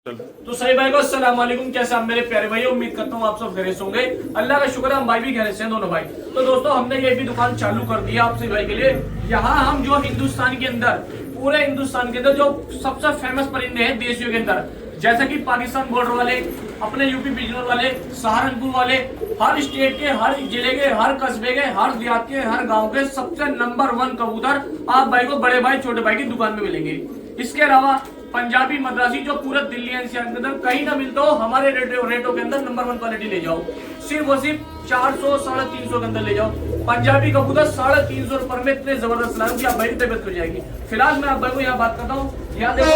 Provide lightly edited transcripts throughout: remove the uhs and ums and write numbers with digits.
तो सही भाई को अस्सलाम वालेकुम। कैसे आप मेरे प्यारे भाई, उम्मीद करता हूँ आप सब खैरियत से होंगे। अल्लाह का शुक्र है हम भाई भी खैरियत से हैं दोनों भाई। तो दोस्तों हमने ये भी दुकान चालू कर दिया आप सही भाई के लिए। यहाँ हम जो हिंदुस्तान के अंदर, पूरे हिंदुस्तान के अंदर जो सबसे फेमस परिंदे हैं देशियों के अंदर, जैसे कि पाकिस्तान बॉर्डर वाले, अपने यूपी बिजनौर वाले, सहारनपुर वाले, हर स्टेट के, हर जिले के, हर कस्बे के, हर देहात के, हर गांव के सबसे नंबर 1 कबूतर आप भाई को बड़े भाई छोटे भाई की दुकान में मिलेंगे। इसके अलावा पंजाबी मद्रासी जो पूरा दिल्ली एनसीआर के अंदर कहीं ना मिलता हो, हमारे रेटों के अंदर नंबर 1 क्वालिटी ले जाओ। सिर्फ और सिर्फ 400 350 के अंदर ले जाओ। पंजाबी कबूतर 350 रुपए में इतने जबरदस्त लाऊं कि आप भाई की तबियत हो जाएगी। फिलहाल मैं आप भाई को यहाँ बात करता हूँ, यहाँ देखो।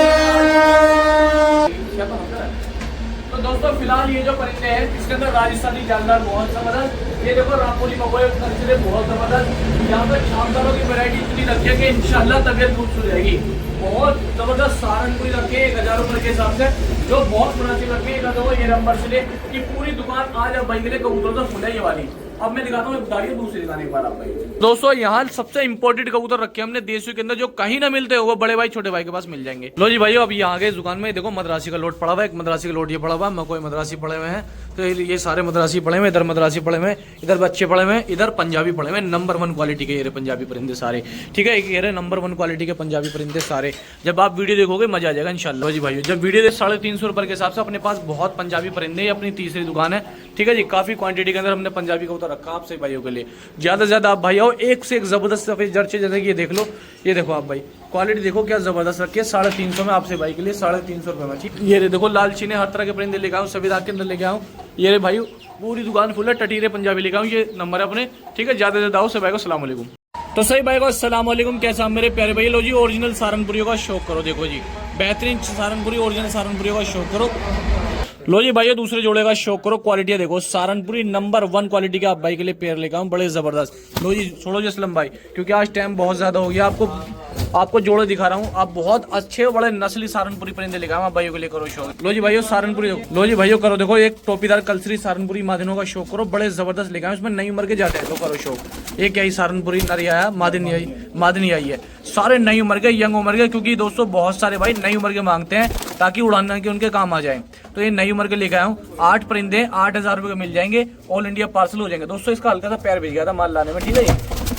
तो दोस्तों फिलहाल ये जो परिंदे हैं इसके अंदर राजस्थानी जानदार बहुत जबरदस्त, ये देखो रामपुरी कबूतर बहुत जबरदस्त। यहाँ पे शानदारों की वैरायटी इतनी रखी है कि इंशाल्लाह तबियत खूब हो जाएगी। बहुत जबरदस्त सहारनपुरी रखे 1000 रुपए के हिसाब से, जो बहुत मुनासिब रखे। ये नंबर से ले कि पूरी दुकान आज आप भाई के लिए कबूतर तो खुला ही वाली। अब मैं दिखाता हूँ दूसरी दुकान एक बार आप भाई। दोस्तों यहाँ सबसे इंपोर्टेड कबूतर रखे हमने देशों के अंदर, जो कहीं ना मिलते हो वो बड़े भाई छोटे भाई के पास मिल जाएंगे। लो जी भाइयों, अब यहाँ के दुकान में देखो मद्रासी का लोट पड़ा हुआ है। एक मद्रासी का लोट ये पड़ा हुआ है, मकोई मद्रासी पड़े हुए हैं। तो ये सारे मद्रासी पड़े हुए, इधर मद्रासी पड़े हुए, इधर बच्चे पड़े हुए, इधर पंजाबी पड़े हुए। नंबर 1 क्वालिटी के ये पंजाबी परिंदे सारे, ठीक है। ये नंबर 1 क्वालिटी के पंजाबी परिंदे सारे। जब आप वीडियो देखोगे मजा आ जाएगा इंशाल्लाह जी भाइयों। जब वीडियो 350 रुपए के हिसाब से अपने पास बहुत पंजाबी परिंदे, अपनी तीसरी दुकान है, ठीक है जी। काफी क्वांटिटी के अंदर हमने पंजाबी कबूतर रखा आपसे भाइयों के लिए। ज्यादा से ज्यादा आप भाई आओ, एक से एक जबरदस्त सफेद जर्चे, जैसे कि ये देख लो, ये देखो आप भाई क्वालिटी देखो क्या जबरदस्त रखी है। 350 में आपसे भाई के लिए 350 रुपए में, ठीक। ये देखो लाल चीने हर तरह के परिंदे लेके आऊँ, सफेद आग के अंदर लेके आऊँ। ये रे भाई पूरी दुकान फुल है, टटीरे पंजाबी लेके आऊँ। ये नंबर है अपने, ठीक है। ज्यादा से ज्यादा आओ। सभी भाई को अस्सलाम वालेकुम। तो सही भाई को अस्सलाम वालेकुम। कैसा मेरे प्यारे भाई। लो जी ओरिजिनल सहारनपुरियों का शौक करो, देखो जी बेहतरीन सहारनपुरी, ओरिजिनल सहारनपुरियों का शौक करो। लो जी भाइयों दूसरे जोड़े का शौक करो। क्वालिटी देखो सहारनपुरी नंबर 1 क्वालिटी के आप भाई के लिए पेयर लेकर आऊँ, बड़े जबरदस्त। लो जी छोड़ो जी असलम भाई, क्योंकि आज टाइम बहुत ज्यादा हो गया। आपको जोड़े दिखा रहा हूँ। आप बहुत अच्छे बड़े नस्ली सहारनपुरी परिंदे लेकर आऊँ, भाइयों के लिए करो शौक। लो जी भाइयों सहारनपुरी देखो, लो जी भाइयों करो देखो, एक टोपीदार कलसरी सहारनपुरी मादिनों का शौक करो, बड़े जबरदस्त लेकर आऊँ। इसमें नई उम्र के जाते हैं तो करो शौक। एक यही सहारनपुरी नरी आया, मादिनी आई है, सारे नई उम्र के, यंग उम्र के। क्योंकि दोस्तों बहुत सारे भाई नई उम्र के मांगते हैं ताकि उड़ाने के उनके काम आ जाए। तो ये नई उम्र के लेकर आया हूँ। 8 परिंदे 8000 रुपए के मिल जाएंगे, ऑल इंडिया पार्सल हो जाएंगे। दोस्तों इसका हल्का सा पैर भेज गया था माल लाने में, ठीक है ये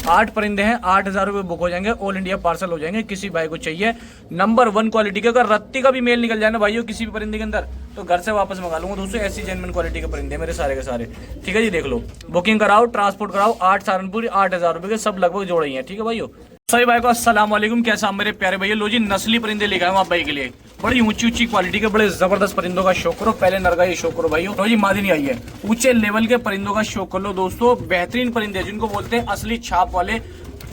8 परिंदे हैं, 8000 रुपए बुक हो जाएंगे, ऑल इंडिया पार्सल हो जाएंगे। किसी भाई को चाहिए नंबर 1 क्वालिटी का, अगर रत्ती का भी मेल निकल जाए ना भाइयों किसी भी परिंदे के अंदर, तो घर से वापस मंगा लूंगा। दोस्तों ऐसी जेन्युइन क्वालिटी के परिंदे मेरे सारे के सारे, ठीक है जी। देख लो बुकिंग कराओ, ट्रांसपोर्ट कराओ। 8 सहारनपुरी 8000 रुपए के सब लगभग जोड़े ही हैं, ठीक है भाइयों। सभी भाई को अस्सलाम वालेकुम। कैसा मेरे प्यारे भैया। लो जी नस्ली परिंदे लेकर आए आप भाई के लिए, बड़ी ऊंची क्वालिटी के बड़े जबरदस्त परिंदों का शौक करो। पहले नरगा ये शौक करो भाइयों। लो जी मादिनी आई है, ऊंचे लेवल के परिंदों का शौक कर लो दोस्तों। बेहतरीन परिंदे जिनको बोलते हैं असली छाप वाले,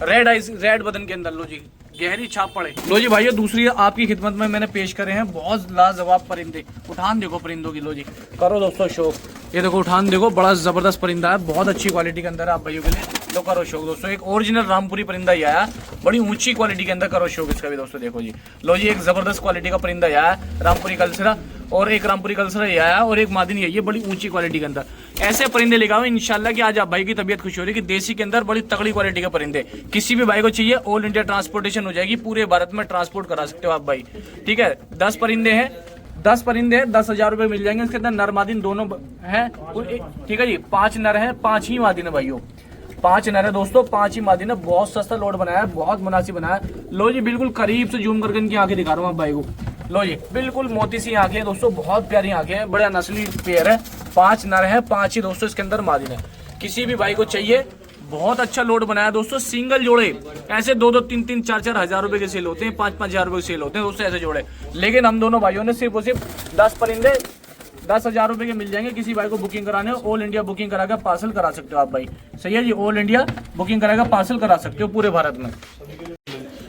रेड आइज, रेड बदन के अंदर। लो जी गहरी छाप पड़े। लो जी भाइयों दूसरी आपकी खिदमत में मैंने पेश करे हैं बहुत लाजवाब परिंदे। उठान देखो परिंदों की, लो जी करो दोस्तों शौक। ये देखो उठान देखो, बड़ा जबरदस्त परिंदा है, बहुत अच्छी क्वालिटी के अंदर है आप भाइयों के लिए। लो करो शौक दोस्तों। एक ओरिजिनल रामपुरी परिंदा ही आया, बड़ी ऊंची क्वालिटी के अंदर, करो शौक इसका भी दोस्तों। देखो जी लो जी एक जबरदस्त क्वालिटी का परिंदा आया है, रामपुरी कलसरा, और एक रामपुरी कलसरा ही आया, और एक मादिनी है, ये बड़ी ऊंची क्वालिटी के अंदर। ऐसे परिंदे लेकर आओ इंशाल्लाह कि आज आप भाई की तबीयत खुश हो रही है कि देसी के अंदर बड़ी तगड़ी क्वालिटी के परिंदे किसी भी भाई को चाहिए, ऑल इंडिया ट्रांसपोर्टेशन हो जाएगी, पूरे भारत में ट्रांसपोर्ट करा सकते हो आप भाई, ठीक है। 10 परिंदे हैं, 10,000 रुपए मिल जाएंगे। इसके अंदर नर मादिन दोनों हैं, ठीक है जी। 5 नर है, 5 ही मादिन है भाइयों, 5 नर है दोस्तों, 5 ही मादिन है। बहुत सस्ता लोड बनाया है, बहुत मुनासिब बनाया है। लो जी बिल्कुल करीब से जूम करके इनकी आंखें दिखा रहा हूँ आप भाई को। लो जी बिल्कुल मोती सी आंखें हैं दोस्तों, बहुत प्यारी आंखें हैं, बड़ा नस्ली पेयर है। 5 नर है, 5 ही दोस्तों इसके अंदर मादिन है। किसी भी भाई को चाहिए, बहुत अच्छा लोड बनाया दोस्तों। सिंगल जोड़े ऐसे 2-2, 3-3, 4-4 हजार रुपए के सेल होते हैं, 5-5 हजार रुपए के सेल होते हैं दोस्तों ऐसे जोड़े। लेकिन हम दोनों भाइयों ने सिर्फ और सिर्फ 10 परिंदे 10,000 रुपए के मिल जाएंगे। किसी भाई को बुकिंग कराने हो, ऑल इंडिया बुकिंग कराकर पार्सल करा सकते हो आप भाई, सही है जी। ऑल इंडिया बुकिंग कराकर पार्सल करा सकते हो पूरे भारत में।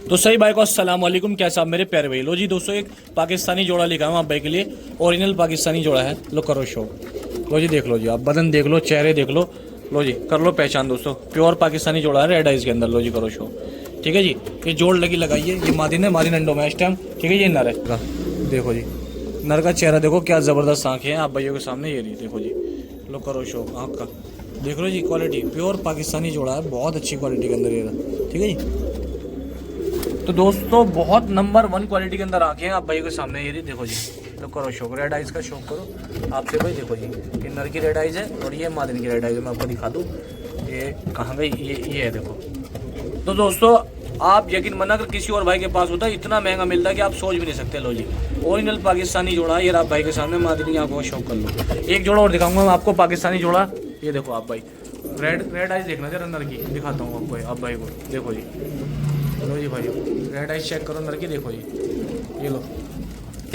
तो सही भाई को अस्सलाम वालेकुम। कैसा आप मेरे प्यारे भाई। लो जी दोस्तों एक पाकिस्तानी जोड़ा लेकर आऊँ आप भाई के लिए, ओरिजिनल पाकिस्तानी जोड़ा है। लो करो शो। लो जी देख लो जी, आप बदन देख लो, चेहरे देख लो। लो जी कर लो पहचान दोस्तों, प्योर पाकिस्तानी जोड़ा है, रेड आइज के अंदर। लो जी करो शो, ठीक है जी। ये जोड़ लगाइए, ये मादिन है, मादिन अंडो में इस टाइम, ठीक है। ये नर है, देखो जी नर का चेहरा देखो क्या जबरदस्त आंखें हैं आप भाइयों के सामने। ये रही देखो जी, लो करो शो आँख का, देख लो जी क्वालिटी, प्योर पाकिस्तानी जोड़ा है, बहुत अच्छी क्वालिटी के अंदर ये रहा, ठीक है जी। तो दोस्तों बहुत नंबर 1 क्वालिटी के अंदर आंखें हैं आप भाइयों के सामने। ये देखो जी तो करो शौक, रेड आइज का शौक करो आपसे भाई। देखो जी ये नर की रेड आइज है और ये मादिन की रेड आइज है। मैं आपको दिखा दूँ ये कहाँ गई, ये है देखो। तो दोस्तों आप यकीन माना अगर किसी और भाई के पास होता है इतना महंगा मिलता है कि आप सोच भी नहीं सकते। लो जी ओरिजिनल पाकिस्तानी जोड़ा है ये आप भाई के सामने, मादिनी आंखों का शौक कर लो। एक जोड़ा और दिखाऊंगा मैं आपको पाकिस्तानी जोड़ा, ये देखो आप भाई रेड आइज देखना जरा नर की, दिखाता हूँ आपको आप भाई को। देखो जी लो जी भाई रेड आइज चेक करो नर की, देखो जी ये लो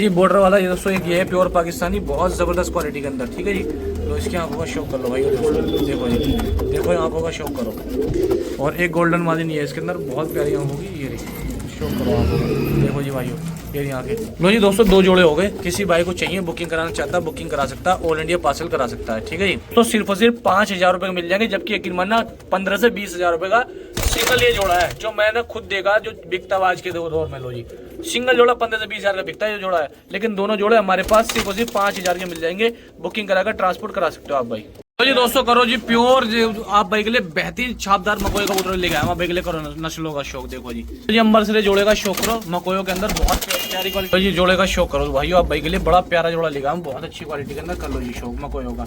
ये बॉर्डर वाला ये दोस्तों एक ये है प्योर पाकिस्तानी, बहुत ज़बरदस्त क्वालिटी के अंदर, ठीक है जी। तो इसकी आंखों का शौक कर लो भाई, देखो जी देखो आंखों का शौक करो। और एक गोल्डन मादिन ये इसके अंदर बहुत प्यारी आंखों की, ये शौक करो आंखों का, देखो जी भाइयों ये आंखें। लो जी दोस्तों दो जोड़े हो गए, किसी भाई को चाहिए बुकिंग कराना चाहता है बुकिंग करा सकता है, ऑल इंडिया पार्सल करा सकता है, ठीक है जी। तो सिर्फ और सिर्फ 5,000 रुपये मिल जाएंगे, जबकि यकीन मानना 15 से 20,000 रुपये का सिंगल ये जोड़ा है, जो मैंने खुद देखा जो बिकता है आज के दौर में। लो जी सिंगल जोड़ा 15 से 20,000 का बिकता है ये जोड़ा है, लेकिन दोनों जोड़े हमारे पास सिर्फ और सिर्फ 5,000 के मिल जाएंगे। बुकिंग कराकर ट्रांसपोर्ट करा सकते हो आप भाई। तो जी दोस्तों करो जी प्योर आप भाई के लिए बेहतरीन छापदार मकोई का कबूतर लेके आया आप भाई के लिए, करो नस्लों का शौक। देखो जी तो ये अंबर से जोड़े का शौक करो, मकोयों के अंदर बहुत प्यारी क्वालिटी। तो जी जोड़े का शौक करो भाई आप भाई के लिए, बड़ा प्यारा जोड़ा लेगा हम, बहुत अच्छी क्वालिटी के अंदर, कर लो जी शौक मकोयों का।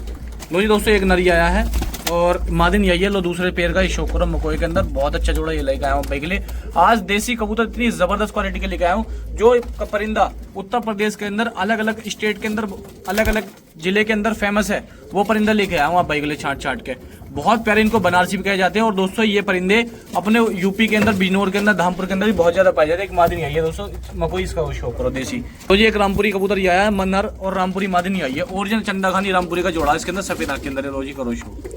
लो जी दोस्तों एक नरी आया है और मादिन यही है, लो दूसरे पेड़ का ही शौक करो मकोई के अंदर, बहुत अच्छा जोड़ा ये लेके आया हूँ भाई के लिए। आज देसी कबूतर इतनी जबरदस्त क्वालिटी के लेके आया हूँ, जो परिंदा उत्तर प्रदेश के अंदर अलग अलग स्टेट के अंदर अलग अलग जिले के अंदर फेमस है, वो परिंदा लेके आया हूँ आप भाई के लिए छाट के। बहुत प्यारे इनको बनारसी भी कहे जाते हैं। और दोस्तों ये परिंदे अपने यूपी के अंदर बिजनौर के अंदर धामपुर के अंदर भी बहुत ज्यादा पाए जाते हैं। एक मादिन आई है दोस्तों मकोई, इसका शौक करो देसी। तो ये एक रामपुरी कबूतर ये आया है, मनहर और रामपुरी मादिन आई है, ओरिजिनल चंदा खानी रामपुरी का जोड़ा इसके अंदर, सफेद आंख के अंदर है। रोजी करो शौक,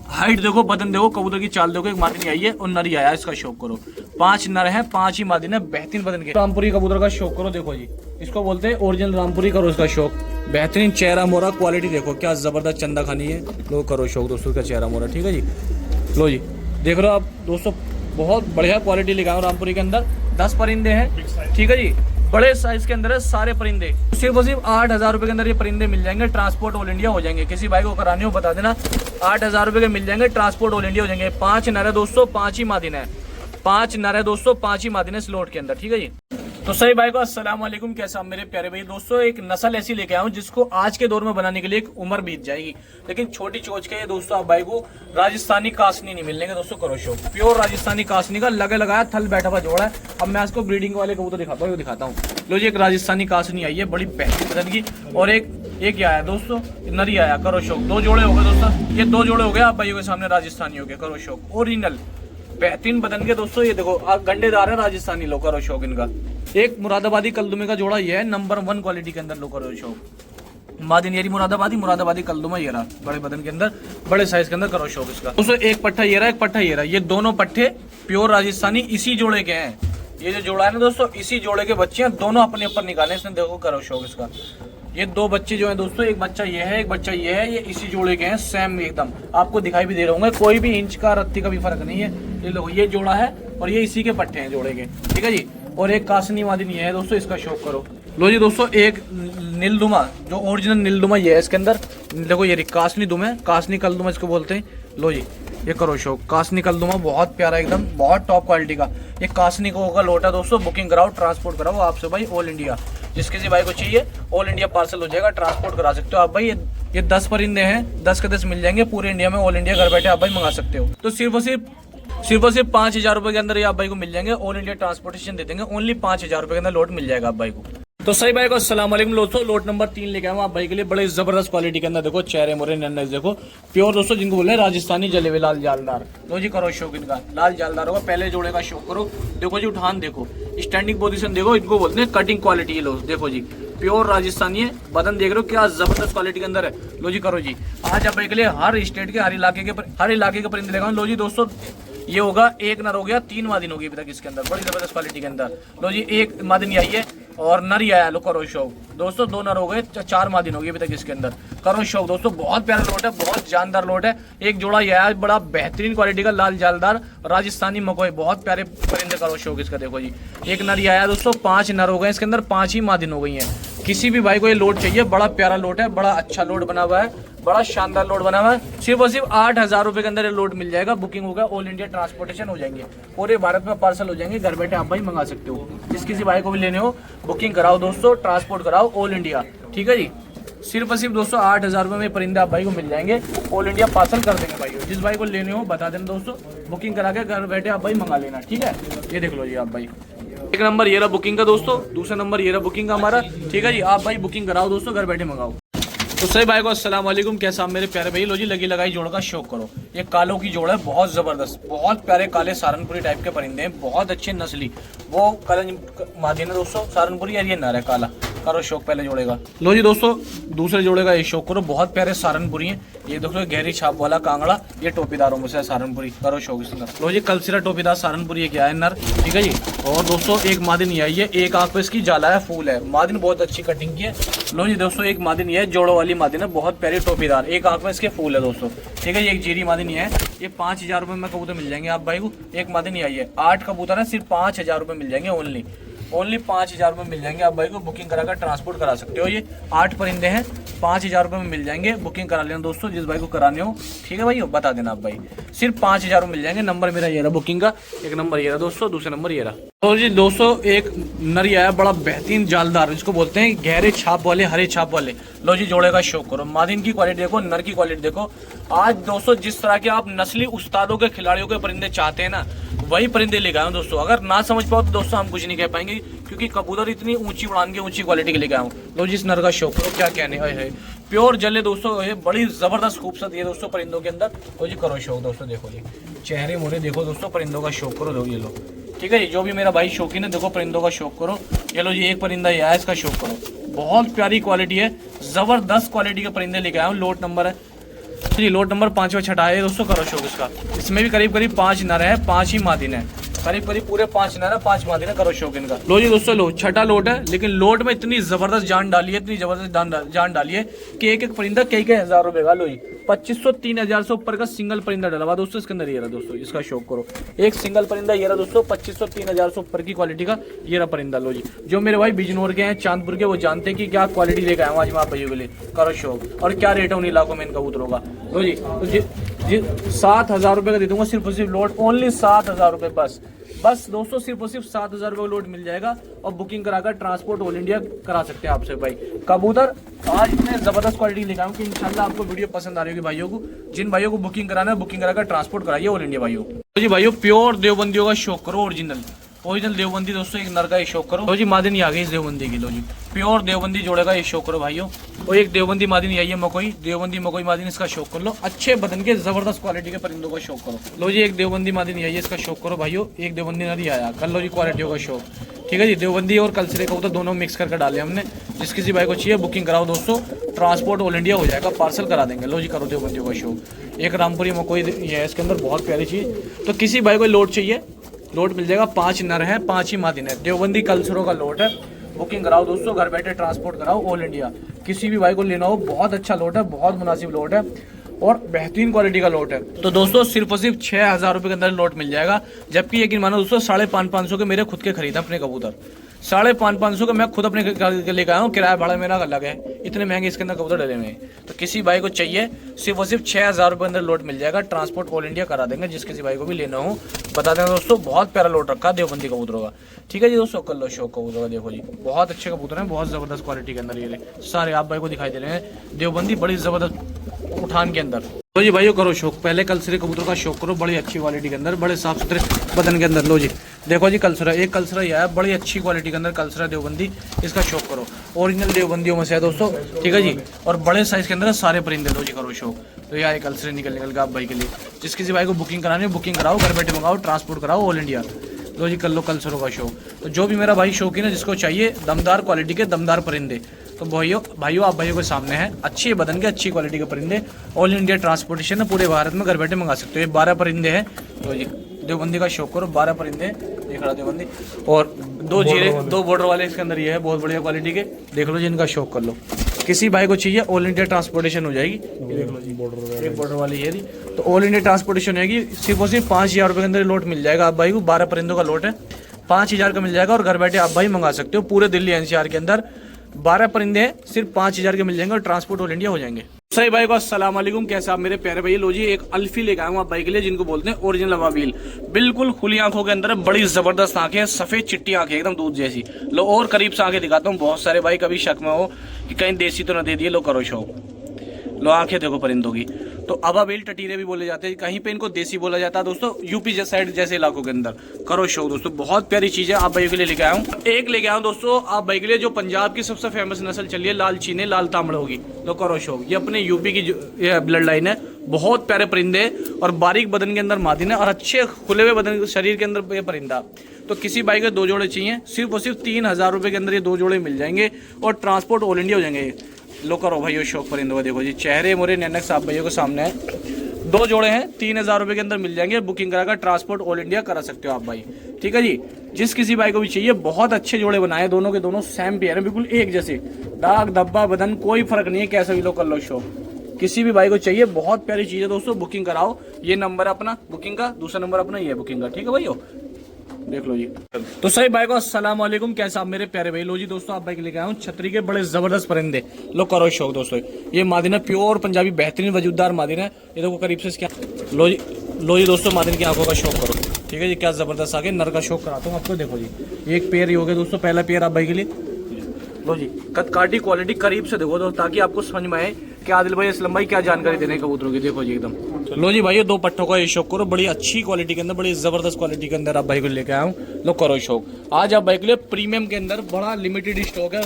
हाइट देखो बदन देखो कबूतर की चाल देखो, एक मादिन आई है और नरी आया, इसका शौक करो। 5 नर है 5 ही मादिन है, बेहतरीन बदन के रामपुरी कबूतर का शौक करो। देखो जी इसको बोलते हैं ओरिजिनल रामपुरी, करो इसका शौक। बेहतरीन चेहरा मोरा क्वालिटी देखो क्या जबरदस्त चंदा खानी है, लो करो शौक दोस्तों का चेहरा मोरा, ठीक है जी। लो जी देख रहे हो आप दोस्तों बहुत बढ़िया क्वालिटी लेके आया रामपुरी के अंदर, 10 परिंदे हैं, ठीक है जी, बड़े साइज के अंदर है सारे परिंदे। सिर्फ और सिर्फ 8,000 रुपए के अंदर ये परिंदे मिल जाएंगे, ट्रांसपोर्ट ऑल इंडिया हो जाएंगे। किसी भाई को कराने हो बता देना, 8,000 रुपए के मिल जाएंगे, ट्रांसपोर्ट ऑल इंडिया हो जाएंगे। 5 नर है दोस्तों 5 ही मादिन है, 5 नर है दोस्तों 5 ही मादिन है स्लॉट के अंदर, ठीक है जी। तो सही भाई को अस्सलाम वालेकुम, कैसा मेरे प्यारे भाई दोस्तों, एक नस्ल ऐसी लेके आया हूँ जिसको आज के दौर में बनाने के लिए एक उम्र बीत जाएगी, लेकिन छोटी चोच के ये दोस्तों आप भाई को राजस्थानी कासनी नहीं मिलने के दोस्तों, करो शो प्योर राजस्थानी कासनी का लगे लगाया थल बैठा हुआ जोड़ा है। अब मैं इसको ब्रीडिंग वाले कबूतर दिखाता हूँ। लो जी एक राजस्थानी कासनी आई है बड़ी बेहतरीन पसंद की, और एक आया दोस्तों नरी आया, करो शौक। 2 जोड़े हो गए दोस्तों, ये 2 जोड़े हो गए आप भाइयों के सामने राजस्थानी हो गए, करो शौक। ओरिजिनल बेहतरीन बदन के दोस्तों, ये देखो गंडेदार है राजस्थानी, लो करो शौक इनका। एक मुरादाबादी कलदुमे का जोड़ा ये है नंबर 1 क्वालिटी के अंदर, लो करो शौक। मादिनेरी मुरादाबादी कलदुमा ये रहा, बड़े बदन के अंदर बड़े साइज के अंदर, करो शौक इसका दोस्तों। एक पट्टा ये रहा, एक पट्टा ये रहा, ये दोनों पट्टे प्योर राजस्थानी इसी जोड़े के हैं। ये जो जोड़ा है ना दोस्तों इसी जोड़े के बच्चे हैं, दोनों अपने ऊपर निकाले इसने, देखो करो शौक इसका। ये 2 बच्चे जो हैं दोस्तों, एक बच्चा ये है एक बच्चा ये है, ये इसी जोड़े के हैं, सेम एकदम आपको दिखाई भी दे रहे होंगे, कोई भी इंच का रत्ती का भी फर्क नहीं है। ये लो ये जोड़ा है और ये इसी के पट्टे हैं जोड़े के, ठीक है जी। और एक कासनी मादिन ये है दोस्तों, इसका शौक करो। लो जी दोस्तों एक नीलदुमा, जो ओरिजिनल नीलदुमा ये है इसके अंदर, देखो ये कासनी दुम है, कासनी कलदुमा इसको बोलते हैं। लो जी ये करो शौक, कासनी कलदुमा बहुत प्यारा एकदम, बहुत टॉप क्वालिटी का। ये कासनी को होगा लोटा दोस्तों, बुकिंग कराओ ट्रांसपोर्ट कराओ आपसे भाई ऑल इंडिया, जिस किसी भाई को चाहिए ऑल इंडिया पार्सल हो जाएगा, ट्रांसपोर्ट करा सकते हो आप भाई। ये 10 परिंदे हैं, 10 के 10 मिल जाएंगे पूरे इंडिया में, ऑल इंडिया घर बैठे आप भाई मंगा सकते हो। तो सिर्फ और सिर्फ 5,000 रुपए के अंदर ये आप भाई को मिल जाएंगे, ऑल इंडिया ट्रांसपोर्टेशन दे देंगे, ओनली 5,000 रुपए के अंदर लोट मिल जाएगा आप भाई को। तो सही भाई को अस्सलाम वालेकुम दोस्तों, लोट नंबर 3 लेके आया हूं आप भाई के लिए, बड़े जबरदस्त क्वालिटी के अंदर, देखो चेहरे मोरे नन्हे देखो, प्योर दोस्तों जिनको बोले राजस्थानी जले हुए लाल जालदार। लो जी करो शौक इनका, लाल जालदार होगा, पहले जोड़े का शौक करो। देखो जी उठान देखो, स्टैंडिंग पोजीशन देखो, इनको बोलते हैं कटिंग क्वालिटी है। लो देखो जी प्योर राजस्थानी है, बदन देख रहे हो क्या जबरदस्त क्वालिटी के अंदर है। लो जी करो जी, आज आप भाई के लिए हर स्टेट के हर इलाके के परिंदे लेगा। लो जी दोस्तों ये होगा एक नर हो गया, 3 मादिन होगी अभी तक इसके अंदर, बड़ी जबरदस्त क्वालिटी के अंदर। लो जी एक मादिन आई है और नर ही आया, लो करो शौक दोस्तों, 2 नर हो गए, 4 मादिन होगी अभी तक इसके अंदर, करो शौक दोस्तों। बहुत प्यारा लोट है, बहुत जानदार लोट है। एक जोड़ा ये आया बड़ा बेहतरीन क्वालिटी का लाल जालदार राजस्थानी मकोई, बहुत प्यारे परिंदे, करो शौक इसका। देखो जी एक नर ही आया दोस्तों, 5 नर हो गए इसके अंदर, 5 ही मादिन हो गई है। किसी भी भाई को ये लोड चाहिए, बड़ा प्यारा लोड है, बड़ा अच्छा लोड बना हुआ है, बड़ा शानदार लोड बना हुआ है। सिर्फ और सिर्फ 8,000 रुपए के अंदर ये लोड मिल जाएगा। बुकिंग होगा, ऑल इंडिया ट्रांसपोर्टेशन हो जाएंगे, पूरे भारत में पार्सल हो जाएंगे। घर बैठे आप भाई मंगा सकते हो। जिस किसी भाई को भी लेने हो बुकिंग कराओ दोस्तों, ट्रांसपोर्ट कराओ ऑल इंडिया, ठीक है जी। सिर्फ और सिर्फ दोस्तों 8,000 रुपये में परिंदे आप भाई को मिल जाएंगे, ऑल इंडिया पार्सल कर देंगे भाई। जिस भाई को लेने हो बता देना दोस्तों, बुकिंग करा के घर बैठे आप भाई मंगा लेना, ठीक है। ये देख लो जी आप भाई, एक नंबर ये रहा बुकिंग का दोस्तों, दूसरा नंबर ये रहा बुकिंग का हमारा, ठीक है जी। आप भाई बुकिंग कराओ दोस्तों, घर बैठे मंगाओ। तो सही भाई को अस्सलाम वालेकुम, कैसा आप मेरे प्यारे भाई। लो जी लगी लगाई जोड़ का शौक करो। ये कालों की जोड़ है, बहुत जबरदस्त, बहुत प्यारे काले सहारनपुरी टाइप के परिंदे हैं, बहुत अच्छे नस्ली। वो कल मादी है दोस्तों सहारनपुरी, यार ये नर है काला, करो शौक पहले जोड़ेगा। लो जी दोस्तों दूसरे जोड़े का ये शौक करो, बहुत प्यारे सहारनपुरी हैं। ये देखो गहरी छाप वाला कांगड़ा, ये टोपीदारों में से सहारनपुरी, करो शौक इसका। लो जी कलसिरा टोपीदार सहारनपुरी, ये क्या है नर, ठीक है जी। और दोस्तों एक मादिन ये आई है, एक आंख पे इसकी जाला है, फूल है, मादिन बहुत अच्छी कटिंग की है। लो जी दोस्तों एक मादिन ये है, जोड़ों वाली मादिन है, बहुत प्यारी टोपीदार, एक आंख में इसके फूल है दोस्तों, ठीक है। ये एक जीरी मादिन ये है, ये 5,000 रुपये में कबूतर मिल जाएंगे आप भाई को। एक मादिन ये आई है, 8 कबूतर है, सिर्फ 5,000 रुपये मिल जाएंगे, ओनली 5,000 रुपये मिल जाएंगे आप भाई को। बुकिंग कराकर ट्रांसपोर्ट करा सकते हो। ये 8 परिंदे हैं, 5,000 रुपये में मिल जाएंगे। बुकिंग करा लेना दोस्तों, जिस भाई को कराने हो, ठीक है भाई, बता देना आप भाई। सिर्फ 5,000 रुपये मिल जाएंगे। नंबर मेरा ये रहा बुकिंग का, एक नंबर ये रहा दोस्तों, दूसरा नंबर ये रहा। तो जी दोस्तों एक नरी आया, बड़ा बेहतरीन जालदार, जिसको बोलते हैं गहरे छाप वाले, हरे छाप वाले। लो जी जोड़े का शौक करो, मादिन की क्वालिटी देखो, नर की क्वालिटी देखो। आज दोस्तों जिस तरह के आप नस्ली उस्तादों के खिलाड़ियों के परिंदे चाहते हैं ना, वही परिंदे लेके आए हूँ दोस्तों। अगर ना समझ पाओ तो दोस्तों हम कुछ नहीं कह पाएंगे, क्योंकि कबूतर इतनी ऊंची उड़ान के ऊंची क्वालिटी के लेके आया हूँ। लो जी इस नर का शौक करो, क्या कहने है, प्योर जले दोस्तों, ये बड़ी जबरदस्त खूबसूरत ये दोस्तों परिंदों के अंदर। तो जी करो शौक दोस्तों, देखो जी चेहरे मोरे देखो दोस्तों, परिंदों का शौक करो। ये लो, ठीक है जी, जो भी मेरा भाई शौकीन है देखो परिंदों का शौक करो। ये लो जी एक परिंदा ये है, इसका शौक करो, बहुत प्यारी क्वालिटी है, जबरदस्त क्वालिटी के परिंदे लेके आया हूँ। लोट नंबर है जी, लोट नंबर 5वां छठा है दोस्तों, करो शौक इसका। इसमें भी करीब करीब 5 नर है, 5 ही मादिन है, करीब करीब पूरे 5 नर है, 5 मादिन है, करो शौक इनका। लो जी दोस्तों लो छठा लोट है, लेकिन लोट में इतनी जबरदस्त जान डाली है, इतनी जबरदस्त जान डाली है कि एक एक परिंदा कई हज़ार रुपए का। लो जी 2,500 3,000 से ऊपर का सिंगल परिंदा डलवा दोस्तों इसके अंदर। ये रहा दोस्तों, इसका शौक करो, एक सिंगल परिंदा ये रहा दोस्तों, 2,500 3,000 से ऊपर की क्वालिटी का ये रहा परिंदा। लो जी जो मेरे भाई बिजनौर के हैं, चांदपुर के, वो जानते हैं कि क्या क्वालिटी लेकर आया हूँ आज मैं आप भाइयों के लिए, करो शौक। और क्या रेट है उन इलाकों में इन कबूतरों का। लो जी जी 7,000 रुपये का दे दूंगा, सिर्फ और सिर्फ लोड, ओनली 7,000 रुपये बस दोस्तों, सिर्फ और सिर्फ 7,000 रुपये लोड मिल जाएगा। और बुकिंग कराकर ट्रांसपोर्ट ऑल इंडिया करा सकते हैं आपसे भाई। कबूतर आज इतने जबरदस्त क्वालिटी लेकर आऊँ कि इंशाल्लाह आपको वीडियो पसंद आ रही होगी भाइयों को। जिन भाइयों को बुकिंग कराना है बुकिंग कराकर ट्रांसपोर्ट कराइए ऑल इंडिया भाइयों। तो जी भाइयों प्योर देवबंदियों का शौक करो, ओरिजिनल देवबंदी दोस्तों, एक नर का ये शौक करो। लो जी मादिन आ गई इस देवबंदी की। लो जी प्योर देवबंदी जोड़े का ये शौक करो भाइयों। और एक देवबंदी मादिन आई है मकोई, देवबंदी मकोई मादिन, इसका शौक कर लो। अच्छे बदन के जबरदस्त क्वालिटी के परिंदों का शौक करो। लो जी एक देवबंदी मादिन आई है, इसका शौक करो भाइयों। एक देवबंदी नर आया, कर लो जी क्वालिटियों का शौक, ठीक है जी। देवबंदी और कलसिरे का तो दोनों मिक्स करके डाले हमने। जिस किसी भाई को चाहिए बुकिंग कराओ दोस्तों, ट्रांसपोर्ट ऑल इंडिया हो जाएगा, पार्सल करा देंगे। लो जी करो देवबंदियों का शौक। एक रामपुरी मकोई ये है, इसके अंदर बहुत प्यारी चीज़। तो किसी भाई को लोड चाहिए, लोट मिल जाएगा, 5 नर है, 5 ही मादिन है, देवबंदी कलसरों का लोट है। बुकिंग कराओ दोस्तों, घर बैठे ट्रांसपोर्ट कराओ ऑल इंडिया। किसी भी भाई को लेना हो, बहुत अच्छा लोट है, बहुत मुनासिब लोट है और बेहतरीन क्वालिटी का लोट है। तो दोस्तों सिर्फ और सिर्फ 6,000 रुपये के अंदर लोट मिल जाएगा। जबकि यकीन मानो दोस्तों 550 के मेरे खुद के खरीदा अपने कबूतर, 550 का मैं खुद अपने लेकर आया हूँ, किराया भाड़ा मेरा अलग है, इतने महंगे इसके अंदर कबूतर डले हुए हैं। तो किसी भाई को चाहिए सिर्फ और सिर्फ 6,000 रुपये अंदर लोट मिल जाएगा, ट्रांसपोर्ट ऑल इंडिया करा देंगे। जिस किसी भाई को भी लेना हो बता देना दोस्तों, बहुत प्यारा लोट रखा है देवबंदी कबूतरों का, ठीक है जी दोस्तों। कर लो शौक कबूतरों का, देखो जी बहुत अच्छे कबूतर हैं, बहुत ज़बरदस्त क्वालिटी के अंदर ये सारे आप भाई को दिखाई दे रहे हैं। देवबंदी बड़ी ज़बरदस्त उठान के अंदर। तो जी भाइयों करो शौक, पहले कलसरे कबूतर का शौक करो, बड़ी अच्छी क्वालिटी के अंदर, बड़े साफ सुथरे बदन के अंदर। लो जी देखो जी कलसरा, एक कलसरा ही आया बड़ी अच्छी क्वालिटी के अंदर, कलसरा देवबंदी, इसका शौक करो। ओरिजिनल देवबंदियों में से है दोस्तों, ठीक है जी। और बड़े साइज के अंदर सारे परिंदे। लो जी करो शौक। तो यार एक कलसरे निकल का आप भाई के लिए, जिस किसी भाई को बुकिंग करानी है बुकिंग कराओ, घर बैठे मंगाओ, ट्रांसपोर्ट कराओ ऑल इंडिया। लो जी कर लो कलसरों का शौक। तो जो भी मेरा भाई शौकीन है, जिसको चाहिए दमदार क्वालिटी के दमदार परिंदे, तो भाइयों आप भाइयों के सामने हैं अच्छे बदन के अच्छी क्वालिटी के परिंदे, ऑल इंडिया ट्रांसपोर्टेशन है, पूरे भारत में घर बैठे मंगा सकते हो। ये 12 परिंदे हैं। तो जी देवबंदी का शौक करो, 12 परिंदे देख रहा देवबंदी, और 2 जीरे 2 बॉर्डर वाले इसके अंदर ये है, बहुत बढ़िया क्वालिटी के, देख लो जी इनका शौक कर लो। किसी भाई को चाहिए ऑल इंडिया ट्रांसपोर्टेशन हो जाएगी, ये देख लो जी एक बॉर्डर वाली ये थी, तो ऑल इंडिया ट्रांसपोर्टेशन होगी। सिर्फ और सिर्फ 5,000 रुपये के अंदर लोट मिल जाएगा आप भाई को। 12 परिंदों का लोट है, 5,000 का मिल जाएगा और घर बैठे आप भाई मंगा सकते हो पूरे दिल्ली NCR के अंदर। 12 परिंदे हैं, सिर्फ 5,000 के मिल जाएंगे और ट्रांसपोर्ट ऑल इंडिया हो जाएंगे। सही भाई को अस्सलाम वालेकुम, कैसे आप मेरे प्यारे भाई। लो जी एक अल्फी लेके आया हूँ आप भाई के लिए, जिनको बोलते हैं ओरिजिनल अबाबिल। बिल्कुल खुली आंखों के अंदर है, बड़ी जबरदस्त आंखें, सफेद चिट्टी आंखें एकदम दूध जैसी। लो और करीब से आंखें दिखाता हूँ, बहुत सारे भाई कभी शक में हो कि कहीं देसी तो न दे दिए। लो करो शो, लो आंखें देखो परिंदों की। तो अबाबिल टटीरे भी बोले जाते हैं, कहीं पे इनको देसी बोला जाता है दोस्तों, यूपी साइड जैसे इलाकों के अंदर। करो शो दोस्तों, बहुत प्यारी चीज है, आप भाई के लिए लेके आया हूँ। एक लेके आया हूँ दोस्तों आप भाई के लिए, जो पंजाब की सबसे फेमस नस्ल चली है, लाल चीने लाल तांबड़ होगी। लो करो शो, ये अपने यूपी की ब्लड लाइन है। बहुत प्यारे परिंदे और बारीक बदन के अंदर मादिन है और अच्छे खुले हुए बदन शरीर के अंदर ये परिंदा। तो किसी भाई के 2 जोड़े चाहिए, सिर्फ और सिर्फ 3,000 रुपये के अंदर ये 2 जोड़े मिल जाएंगे और ट्रांसपोर्ट ऑल इंडिया हो जाएंगे। लो करो भाई शौक परिंदों, देखो जी चेहरे मोरे नैनक साहब भाइयों के सामने है। 2 जोड़े हैं, 3,000 रुपये के अंदर मिल जाएंगे। बुकिंग कराकर ट्रांसपोर्ट ऑल इंडिया करा सकते हो आप भाई, ठीक है जी। जिस किसी भाई को भी चाहिए, बहुत अच्छे जोड़े बनाए, दोनों के दोनों सेम पेयर हैं, बिल्कुल एक जैसे, दाग धब्बा बदन कोई फर्क नहीं है, कैसा भी लो कर लो शो। किसी भी भाई को चाहिए, बहुत प्यारी चीज है दोस्तों, बुकिंग कराओ। ये नंबर है अपना बुकिंग का, दूसरा नंबर अपना ये बुकिंग का, ठीक है भाई। देख लो जी। तो सही भाई को अस्सलाम वालेकुम, कैसा आप मेरे प्यारे भाई। लो जी दोस्तों आप भाई के लेके आया हूँ छतरी के बड़े जबरदस्त परिंदे। लो करो शौक दोस्तों, ये मादिन है, प्योर पंजाबी बेहतरीन वजूददार मादिन है। ये देखो करीब से क्या, लो जी दोस्तों मादिन की आंखों का शौक करो, ठीक है जी। क्या जबरदस्त आगे नर का शौक कराता हूँ आपको। देखो जी एक पेयर ही हो गया दोस्तों, पहला पेयर आप भाई के लिए। लो जी कदकाठी क्वालिटी करीब से देखो दोस्तों, ताकि आपको समझ में आए कि आदिल भाई असलम भाई क्या जानकारी देने कबूतरों की। देखो जी एकदम। लो जी भाई ये 2 पट्टों का ये शौक करो, बड़ी अच्छी क्वालिटी के अंदर, बड़ी जबरदस्त क्वालिटी के अंदर आप भाई को लेके आया हूँ। लो करो शौक, आज आप भाई के लिए प्रीमियम के अंदर बड़ा लिमिटेड स्टॉक है,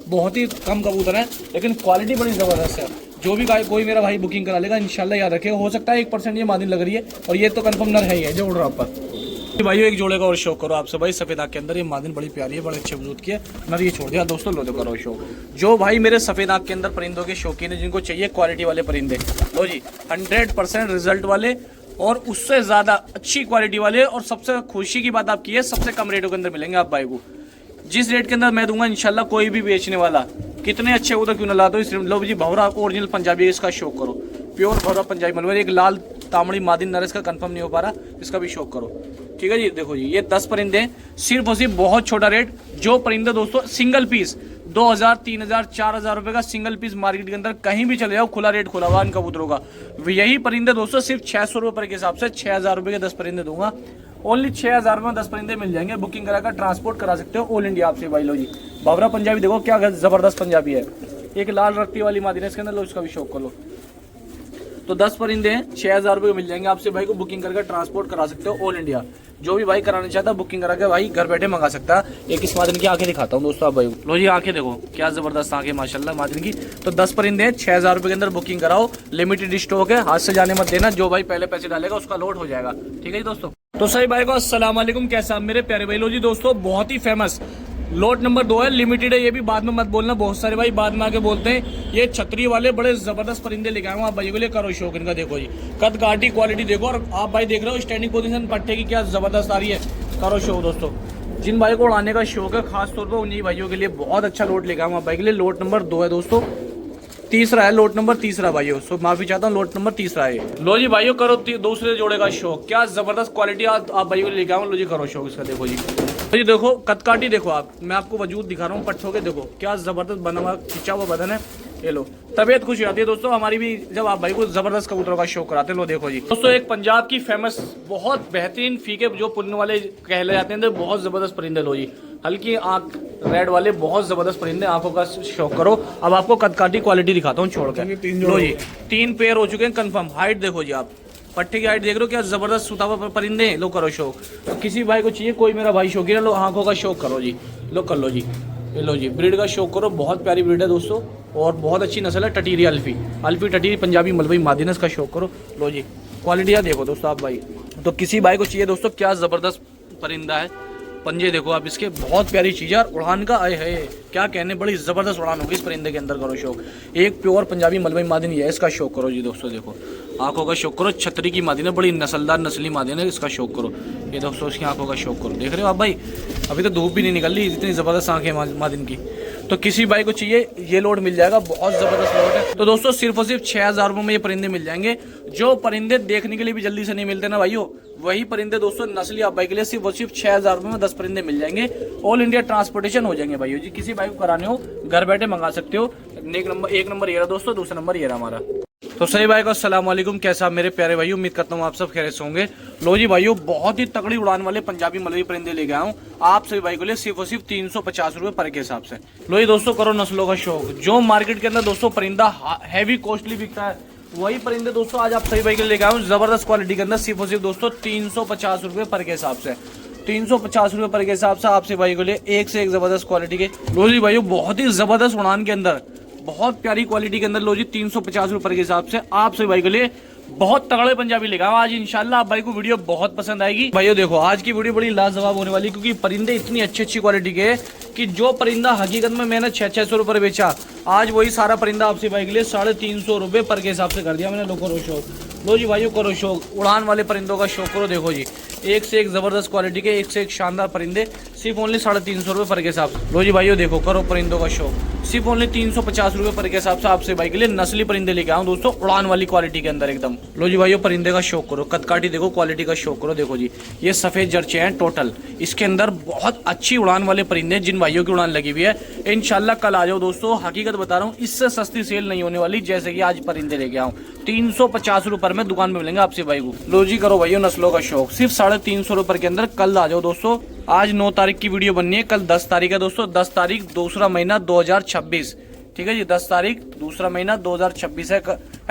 बहुत ही कम कबूतर है, लेकिन क्वालिटी बड़ी जबरदस्त है। जो भी कोई मेरा भाई बुकिंग करा लेगा इंशाल्लाह याद रखेगा, हो सकता है 1% ये मादिन लग रही है, और ये तो कंफर्म नर है ही है जो उड़ रहा पर। भाई एक जोड़े का और शौक करो आपसे भाई, सफेद आंख के अंदर ये मादिन बड़ी प्यारी है, बड़े अच्छे वजूद की है, नर ये छोड़ दिया दोस्तों। लो तो करो शौक, जो भाई मेरे सफेद आंख के अंदर परिंदों के शौकीन है, जिनको चाहिए क्वालिटी वाले परिंदे, लो जी 100% रिजल्ट वाले और उससे ज्यादा अच्छी क्वालिटी वाले, और सबसे खुशी की बात आपकी है सबसे कम रेटों के अंदर मिलेंगे आप भाई को। जिस रेट के अंदर मैं दूंगा इंशाल्लाह कोई भी बेचने वाला कितने अच्छे हो तो क्यों ना ला दो। इस लो जी भवरा ओरिजिनल पंजाबी, इसका शौक करो, प्योर भवरा पंजाबी मलवर। एक लाल तामड़ी मादिन नरस का कंफर्म नहीं हो पा रहा, इसका भी शौक करो, ठीक है जी। देखो जी ये 10 परिंदे हैं, सिर्फ और सिर्फ बहुत छोटा रेट। जो परिंदे दोस्तों सिंगल पीस 2,000 3,000 4,000 रुपए का सिंगल पीस मार्केट के अंदर कहीं भी चले जाओ, खुला रेट खुला हुआ इन कबूतरों का। यही परिंदे दोस्तों सिर्फ 600 रुपए पर के हिसाब से 6,000 रुपए के 10 परिंदे दूंगा। ओनली 6,000 में 10 परिंदे मिल जाएंगे, बुकिंग कराकर ट्रांसपोर्ट करा सकते हो ऑल इंडिया आपसे भाई। लो जी बाबरा पंजाबी देखो क्या जबरदस्त पंजाबी है, एक लाल रत्ती वाली मादिन है इसके अंदर, लो इसका भी शौक कर लो। तो 10 परिंदे हैं, 6,000 रुपये मिल जाएंगे आपसे भाई को, बुकिंग करके ट्रांसपोर्ट करा सकते हो ऑल इंडिया। जो भी भाई कराना चाहता है बुकिंग करा के भाई घर बैठे मंगा सकता है। एक इस मादिन की आंखें दिखाता हूँ दोस्तों आप भाई को। लो जी आंखें देखो क्या जबरदस्त आंखें माशाल्लाह मादिन की। तो 10 परिंदे हैं, 6,000 रुपये के अंदर बुकिंग कराओ, लिमिटेड स्टॉक है, हाथ से जाने मत देना। जो भाई पहले पैसे डालेगा उसका लोड हो जाएगा, ठीक है जी दोस्तों। तो सही भाई को अस्सलाम वालेकुम, कैसा आप मेरे प्यारे भाई। लो जी दोस्तों बहुत ही फेमस लॉट नंबर 2 है, लिमिटेड है, ये भी बाद में मत बोलना, बहुत सारे भाई बाद में आके बोलते हैं। ये छतरी वाले बड़े जबरदस्त परिंदे लेके आए हूँ आप भाई के लिए, करो शौक इनका। देखो जी कद काटी क्वालिटी देखो, और आप भाई देख रहे हो स्टैंडिंग पोजीशन पट्टे की क्या जबरदस्त आ रही है। करो शौक दोस्तों, जिन भाई को उड़ाने का शौक है खास तौर पर उन्हीं भाइयों के लिए बहुत अच्छा लॉट लेके आया हूँ आप भाई के लिए। लॉट नंबर 2 है दोस्तों, तीसरा है, लॉट नंबर 3 भाइयों, सो माफी चाहता हूँ, लॉट नंबर 3 है। लो जी भाइयों करो दूसरे जोड़े का शौक, क्या जबरदस्त क्वालिटी आप भाइयों को लेके आऊँ। लो जी करो शौक इसका। देखो जी तो ये देखो कदकाठी देखो आप, मैं आपको वजूद दिखा रहा हूँ पट्टों के, देखो क्या जबरदस्त बना हुआ खिंचा हुआ बदन है। ये लो तबीयत खुश हो जाती है दोस्तों हमारी भी जब आप भाई को जबरदस्त कबूतरों का शौक कराते हैं। लो देखो जी दोस्तों एक पंजाब की फेमस बहुत बेहतरीन फीके जो पुण्य वाले कहले जाते हैं, बहुत जबरदस्त परिंदे। लो जी हल्की आंख रेड वाले बहुत जबरदस्त परिंदे, आंखों का शौक करो। अब आपको कदकाठी क्वालिटी दिखाता हूँ छोड़ कर। लो जी 3 पेयर हो चुके हैं कंफर्म। हाइट देखो जी आप, पट्टे की हाइट देख रहे हो क्या जबरदस्त सुता हुआ परिंदे हैं। लो करो शौक, तो किसी भाई को चाहिए, कोई मेरा भाई शौकीन है, लो आंखों का शौक करो जी। लो कर लो जी, ये लो जी ब्रीड का शौक करो, बहुत प्यारी ब्रीड है दोस्तों और बहुत अच्छी नस्ल है टटीरी अल्फी टटीरी पंजाबी मलबई मादिनस का शौक करो। लो जी क्वालिटियाँ देखो दोस्तों आप भाई, तो किसी भाई को चाहिए दोस्तों क्या ज़बरदस्त परिंदा है, पंजे देखो आप इसके, बहुत प्यारी चीज़ है। और उड़ान का आए है क्या कहने, बड़ी ज़बरदस्त उड़ान होगी इस परिंदे के अंदर। करो शौक, एक प्योर पंजाबी मलबई मादिन है, इसका शौक करो जी दोस्तों। देखो आंखों का शौक करो, छतरी की मादिन है, बड़ी नस्लदार नस्ली मादिन है, इसका शौक करो। ये दोस्तों इसकी आंखों का शौक करो, देख रहे हो आप भाई, अभी तो धूप भी नहीं निकल रही, इतनी ज़बरदस्त आँखें मादिन की। तो किसी भाई को चाहिए ये लोड मिल जाएगा, बहुत जबरदस्त लोड है। तो दोस्तों सिर्फ और सिर्फ 6,000 रुपये में ये परिंदे मिल जाएंगे। जो परिंदे देखने के लिए भी जल्दी से नहीं मिलते ना भाइयों, वही परिंदे दोस्तों नस्ली आप भाई के लिए सिर्फ और सिर्फ 6,000 रुपये में 10 परिंदे मिल जाएंगे। ऑल इंडिया ट्रांसपोर्टेशन हो जाएंगे भाइयों जी। किसी भाई को कराने हो घर बैठे मंगा सकते हो। एक नंबर ये रहा दोस्तों, दूसरा नंबर ये रहा हमारा। तो सही भाई को अस्सलाम वालेकुम, कैसा आप मेरे प्यारे भाई, उम्मीद करता हूँ आप सब खैरियत से होंगे। लो जी भाइयों, बहुत ही तगड़ी उड़ान वाले पंजाबी मलबरी परिंदे ले गया हूँ आप सभी भाई को लिए सिर्फ और सिर्फ 350 रुपए पर के हिसाब से। लो जी दोस्तों, करो नस्लों का शौक। जो मार्केट के अंदर दोस्तों परिंदा हैवी कॉस्टली बिकता है, वही परिंदे दोस्तों आज आप सही भाई के लिए लेके आया हूँ जबरदस्त क्वालिटी के अंदर सिर्फ और सिर्फ दोस्तों 350 रुपए पर के हिसाब से। 350 रुपए पर के हिसाब से आपसे भाई को लिए एक से एक जबरदस्त क्वालिटी के। लो जी भाइयों, बहुत ही जबरदस्त उड़ान के अंदर, बहुत प्यारी क्वालिटी के अंदर लो जी 350 रुपए के हिसाब से आप सभी भाई के लिए बहुत तगड़े पंजाबी लेगा आज इंशाल्लाह। आप भाई को वीडियो बहुत पसंद आएगी। भाइयों देखो, आज की वीडियो बड़ी लाजवाब होने वाली, क्योंकि परिंदे इतनी अच्छी क्वालिटी के कि जो परिंदा हकीकत में मैंने 600 रुपए बेचा, आज वही सारा परिंदा आपसे भाई के लिए 350 रुपए पर के हिसाब से कर दिया मैंने। लोगों को शौक। लो जी भाइयों, करो शौक, उड़ान वाले परिंदों का शौक करो। देखो जी, एक से एक जबरदस्त क्वालिटी के, एक से एक शानदार परिंदे सिर्फ ओनली 350 रुपए पर के हिसाब से। लो जी भाइयों देखो, करो परिंदों का शौक, सिर्फ ओनली 350 रुपए पर के हिसाब से आपसे भाई के लिए नस्ली परिंदे लेके आऊँ दोस्तों, उड़ान वाली क्वालिटी के अंदर एकदम। लो जी भाइयों, परिंदे का शौक करो, कदकाठी देखो, क्वालिटी का शौक करो। देखो जी, ये सफेद जर्चे हैं टोटल, इसके अंदर बहुत अच्छी उड़ान वाले परिंदे, जिन भाइयों की उड़ान लगी हुई है। इंशाल्लाह कल आ जाओ दोस्तों, हकीकत बता रहा हूँ, इससे सस्ती सेल नहीं होने वाली जैसे कि आज परिंदे लेके आऊँ। 350 रुपए में दुकान में मिलेंगे आपसे भाई को। लो जी करो भाइयों नस्लों का शौक, सिर्फ 350 रुपए के अंदर कल आ जाओ दोस्तों। आज 9 तारीख की वीडियो बननी है, कल 10 तारीख है दोस्तों। 10 तारीख दूसरा महीना 2026, ठीक है जी। 10 तारीख दूसरा महीना 2026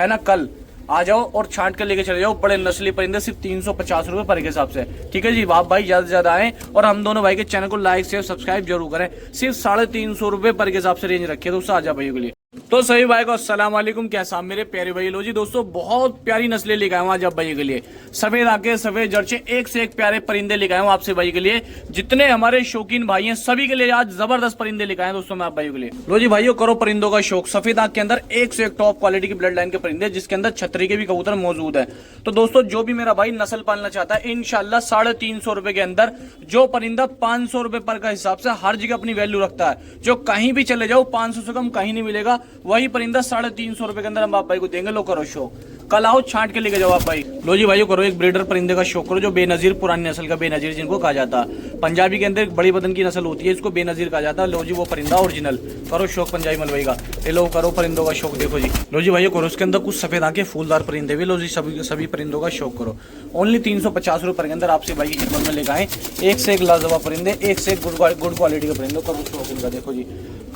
है ना। कल आ जाओ और छांट कर लेके चले जाओ बड़े नस्ली परिंदे सिर्फ 350 रुपए पर के हिसाब से, ठीक है जी। आप भाई ज्यादा से ज्यादा आए और हम दोनों भाई के चैनल को लाइक शेयर सब्सक्राइब जरूर करें। सिर्फ 350 रुपए पर के हिसाब से रेंज रखिए दोस्तों आजा भाइयों के लिए। तो सभी भाई को अस्सलाम वालेकुम, कैसा मेरे प्यारे भाई। लो जी दोस्तों, बहुत प्यारी नस्लें लेके आया हूँ आज आप भाई के लिए। सफेद आंखें, सफेद जर्चे, एक से एक प्यारे परिंदे लेके आया हूँ आपसे भाई के लिए। जितने हमारे शौकीन भाई हैं सभी के लिए आज जबरदस्त परिंदे लेके आए दोस्तों मैं आप भाइयों के लिए। लो जी भाइयों, करो परिंदों का शौक। सफेद आंख के अंदर एक से एक टॉप क्वालिटी की ब्लड लाइन के परिंदे, जिसके अंदर छतरी के भी कबूतर मौजूद है। तो दोस्तों जो भी मेरा भाई नस्ल पालना चाहता है, इंशाल्लाह 350 रुपए के अंदर जो परिंदा 500 रुपए पर का हिसाब से हर जगह अपनी वैल्यू रखता है, जो कहीं भी चले जाओ 500 से कम कहीं नहीं मिलेगा, वही परिंदा 350 रुपए के अंदर हम आप भाई को देंगे। लो करो शौक, कल आओ छांट के लेके जाओ आप भाई। लो जी भाइयों, करो एक ब्रीडर परिंदे का शौक करो, जो बेनजीर, पुरानी नस्ल का बेनजीर जिनको कहा जाता है। पंजाबी के अंदर एक बड़ी बदन की नस्ल होती है, इसको बेनजीर कहा जाता है। लो जी वो परिंदा ओरिजिनल, करो शौक पंजाबी मलबई का। ये लो करो परिंदों का शौक। देखो जी, लो जी भाइयों करो, उसके अंदर कुछ सफेद आंखें फूलदार परिंदे भी। लो जी सभी परिंदों का शौक करो। ओनली 350 रुपए के अंदर आपसे भाई की खिदमत में लेकर आए एक से एक लाजवाब परिंदे, एक से एक गुड क्वालिटी के परिंदों का शौक इनका। देखो जी,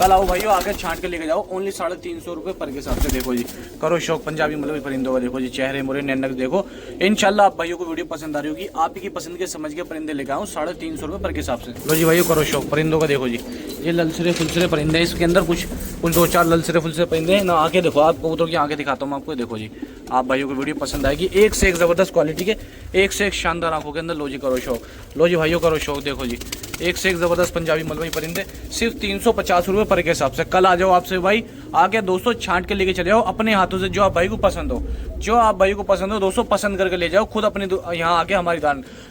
कल आओ भाइयों, आगे छांट के लेके जाओ ओनली 350 रुपए पर के हिसाब से। देखो जी, करो शौक पंजाबी मलबई परिंदों का। देखो जी, चेहरे मोरे नैनक देखो। इंशाल्लाह आप भाइयों को वीडियो पसंद आ रही होगी। आप ही की पसंद के समझ के परिंदे लेके आऊँ 350 रुपए पर के हिसाब से। लो जी भाइयों, करो शौक परिंदों का। देखो जी, ये ललसरे फुलसरे परिंदे, इसके अंदर कुछ 2-4 ललसरे फुलसरे परिंदे हैं ना। आंखें देखो, आप कबूतरों की आंखें दिखाता हूँ आपको। देखो जी, आप भाइयों को वीडियो पसंद आएगी। एक से एक जबरदस्त क्वालिटी के, एक से एक शानदार आंखों के अंदर। लो जी करो शौक। लो जी भाइयों करो शौक। देखो जी, एक से एक जबरदस्त पंजाबी मलबई परिंदे सिर्फ 350 रुपए पर के हिसाब से। कल आ जाओ आपसे भाई, आके दोस्तों छांट के लेके चले जाओ अपने हाथों से, जो आप भाई को पसंद हो, जो आप भाई को पसंद हो दोस्तों पसंद करके ले जाओ खुद अपने यहाँ आके। हमारी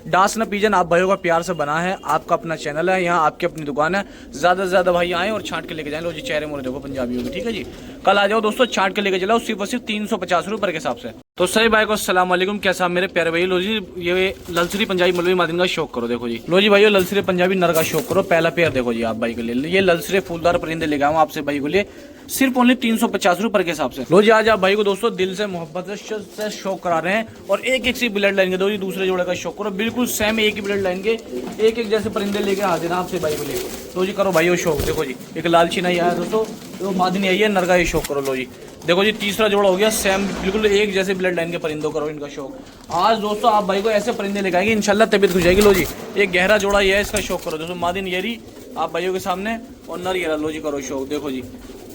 डांस न पीजन आप भाइयों का प्यार से बना है, आपका अपना चैनल है, यहाँ आपकी अपनी दुकान है। ज्यादा से ज्यादा भाई आए और छांट के लेके जाए। लो जी चेहरे मोरे देखो पंजाबियों के, ठीक है जी। कल आ जाओ दोस्तों, छांट के लेके चलाओ सिर्फ और सिर्फ 350 रुपए के हिसाब से। तो सही भाई को अस्सलाम वालेकुम, कैसा मेरे प्यारे भाई। लो जी, ये ललसरी पंजाबी मलबई मादिन का शौक करो। देखो जी, लो जी भाइयों, ललसरे पंजाबी नर का शौक करो। पहला पेयर देखो जी आप भाई के लिए, ये ललसरे फूलदार परिंदे ले आऊँ आपसे भाई के लिए सिर्फ ओनली 350 रुपए के हिसाब से। लो जी, आज आप भाई को दोस्तों दिल से मोहब्बत से शौक करा रहे हैं और एक एक सी ब्लड लाइन के दो जी दूसरे जोड़े का शौक करो। बिल्कुल सेम एक ही ब्लड लाइन के एक एक जैसे परिंदे लेके हाजिर हैं आपसे भाई को लिए। लो जी करो भाइयों शौक। देखो जी, एक लाल चिनाई आया दोस्तों, तो मादिनी आई है, नर का ये शौक करो। लो जी देखो जी, तीसरा जोड़ा हो गया सेम, बिल्कुल एक जैसे ब्लड लाइन के परिंदों करो इनका शौक। आज दोस्तों आप भाई को ऐसे परिंदे लेके इंशाल्लाह तबीयत खुश जाएगी। लो जी, एक गहरा जोड़ा ये है, इसका शौक करो दोस्तों। मादिन येरी आप भाइयों के सामने और नर येरा। लो जी करो शौक। देखो जी,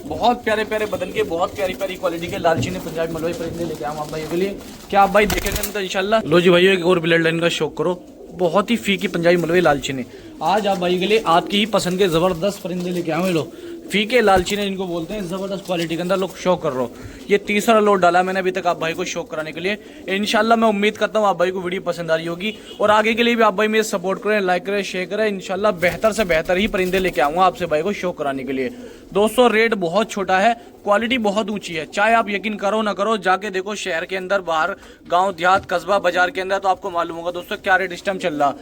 बहुत प्यारे प्यारे बदन के, बहुत प्यारी प्यारी क्वालिटी के लालचीनी पंजाबी मलबई परिंदे लेके आऊँ आप भाइयों के लिए। क्या आप भाई देखेंगे तो इंशाल्लाह। लो जी भाइयों, एक और ब्लड लाइन का शौक करो, बहुत ही फीकी पंजाबी मलबई लालचीनी। आज आप भाई के लिए आपकी ही पसंद के जबरदस्त परिंदे लेके आए। लो फीके लालची ने इनको बोलते हैं, जबरदस्त क्वालिटी के अंदर लोग शो कर रहे हो। ये तीसरा लोड डाला मैंने अभी तक आप भाई को शो कराने के लिए। इंशाल्लाह मैं उम्मीद करता हूँ आप भाई को वीडियो पसंद आ रही होगी, और आगे के लिए भी आप भाई मेरे सपोर्ट करें, लाइक करें, शेयर करें। इंशाल्लाह बेहतर से बेहतर ही परिंदे लेके आऊंगा आपसे भाई को शो कराने के लिए। दोस्तों रेट बहुत छोटा है, क्वालिटी बहुत ऊंची है, चाहे आप यकीन करो ना करो, जाके देखो शहर के अंदर, बाहर, गाँव देहात, कस्बा, बाजार के अंदर, तो आपको मालूम होगा दोस्तों क्या रेट इस टाइम चल रहा।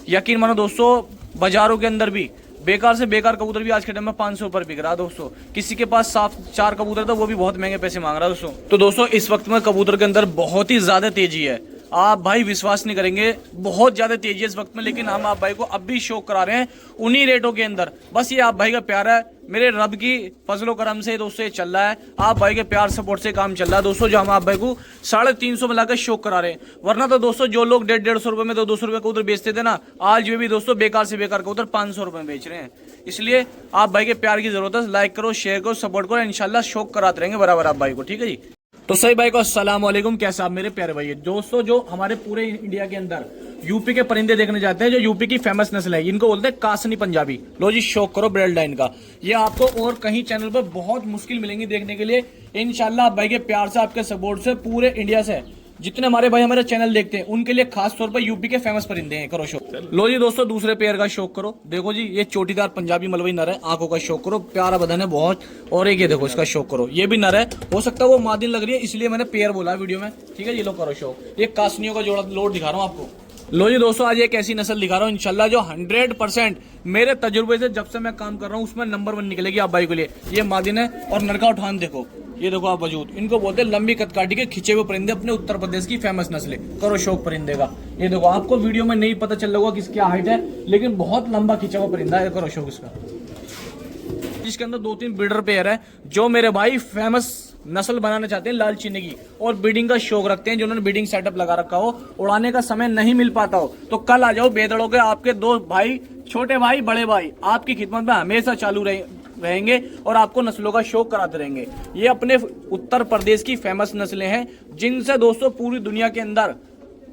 यकीन मानो दोस्तों, बाजारों के अंदर भी बेकार से बेकार कबूतर भी आज के टाइम में 500 पर बिक रहा है दोस्तों। किसी के पास साफ 4 कबूतर था, वो भी बहुत महंगे पैसे मांग रहा है दोस्तों। तो दोस्तों इस वक्त में कबूतर के अंदर बहुत ही ज्यादा तेजी है, आप भाई विश्वास नहीं करेंगे, बहुत ज्यादा तेजी है इस वक्त में। लेकिन हम आप भाई को अब भी शो करा रहे हैं उन्हीं रेटों के अंदर। बस ये आप भाई का प्यार है, मेरे रब की फजलो करम से दोस्तों ये चल रहा है, आप भाई के प्यार सपोर्ट से काम चल रहा है दोस्तों, जो हम आप भाई को 350 में लाकर शो करा रहे हैं। वरना तो दोस्तों जो लोग 150-150 रुपए में 200 रुपए कबूतर बेचते थे ना, आज भी दोस्तों बेकार से बेकार कबूतर 500 रुपए में बेच रहे हैं। इसलिए आप भाई के प्यार की जरूरत है, लाइक करो, शेयर करो, सपोर्ट करो, इंशाल्लाह शो कराते रहेंगे बराबर आप भाई को, ठीक है जी। तो सही भाई को अस्सलाम वालेकुम, कैसे आप मेरे प्यारे भाई। दोस्तों जो हमारे पूरे इंडिया के अंदर यूपी के परिंदे देखने जाते हैं, जो यूपी की फेमस नस्ल है, इनको बोलते हैं कासनी पंजाबी। लो जी शौक करो ब्रेड लाइन का, ये आपको और कहीं चैनल पर बहुत मुश्किल मिलेंगी देखने के लिए। इंशाल्लाह आप भाई के प्यार से, आपके सपोर्ट से पूरे इंडिया से जितने हमारे भाई हमारे चैनल देखते हैं उनके लिए खास तौर पर यूपी के फेमस परिंदे हैं। करो शौक। लो जी दोस्तों दूसरे पेयर का शौक करो, देखो जी ये चोटीदार पंजाबी मलवई नर है, आंखों का शौक करो, प्यारा बदन है बहुत। और एक ये देखो इसका शौक करो, ये भी नर है, हो सकता है वो मादिन लग रही है इसलिए मैंने पेयर बोला वीडियो में, ठीक है। ये लो करो शौक, ये कासनियों का जोड़ा लोड दिखा रहा हूँ आपको। लो जी दोस्तों आज एक ऐसी नस्ल दिखा रहा हूँ इंशाल्लाह जो 100% मेरे तजुर्बे से जब से मैं काम कर रहा हूँ उसमें नंबर 1 निकलेगी आप भाई के लिए। ये मादिन है और नर का उठान देखो, ये देखो आप वजूद, इनको बोलते हैं लंबी कदकाठी के खिंचे हुए परिंदे, अपने उत्तर प्रदेश की फेमस नस्ल करो शौक परिंदे का। ये देखो आपको वीडियो में नहीं पता चल रहा होगा किसकी हाइट है, लेकिन बहुत लंबा खिंचा हुआ परिंदा है करो शौक इसका, जिसके अंदर 2-3 ब्रीडर पेयर है जो मेरे भाई फेमस नस्ल बनाना चाहते हैं लाल चीनी की, और ब्रीडिंग का शौक रखते हैं, जिन्होंने ब्रीडिंग सेटअप लगा रखा हो, उड़ाने का समय नहीं मिल पाता हो, तो कल आ जाओ बेदड़ों के आपके 2 भाई, छोटे भाई बड़े भाई आपकी खिदमत में हमेशा चालू रहेंगे और आपको नस्लों का शौक कराते रहेंगे। ये अपने उत्तर प्रदेश की फेमस नस्लें हैं जिनसे दोस्तों पूरी दुनिया के अंदर,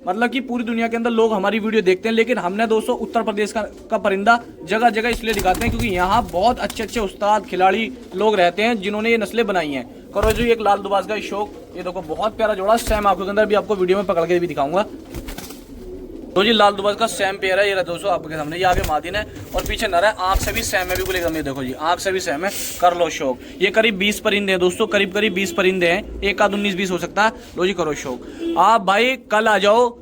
मतलब कि पूरी दुनिया के अंदर लोग हमारी वीडियो देखते हैं। लेकिन हमने दोस्तों उत्तर प्रदेश का परिंदा जगह जगह इसलिए दिखाते हैं क्योंकि यहाँ बहुत अच्छे अच्छे उस्ताद खिलाड़ी लोग रहते हैं जिन्होंने ये नस्लें बनाई हैं। करो जी एक लाल दुबाज का शौक, ये देखो बहुत प्यारा जोड़ा, सैम आंखों के अंदर भी आपको वीडियो में पकड़ के भी दिखाऊंगा। तो जी लाल दुबाज का सैम पेयर है, ये दोस्तों आपके सामने, ये आगे मादिन है और पीछे नर है, आंख से भी सैम है बिल्कुल एकदम, ये देखो जी आंख से भी सैम है, कर लो शौक। ये करीब 20 परिंदे हैं दोस्तों, करीब 20 परिंदे हैं, एक आध 19-20 हो सकता है। लो जी करो शौक, आप भाई कल आ जाओ,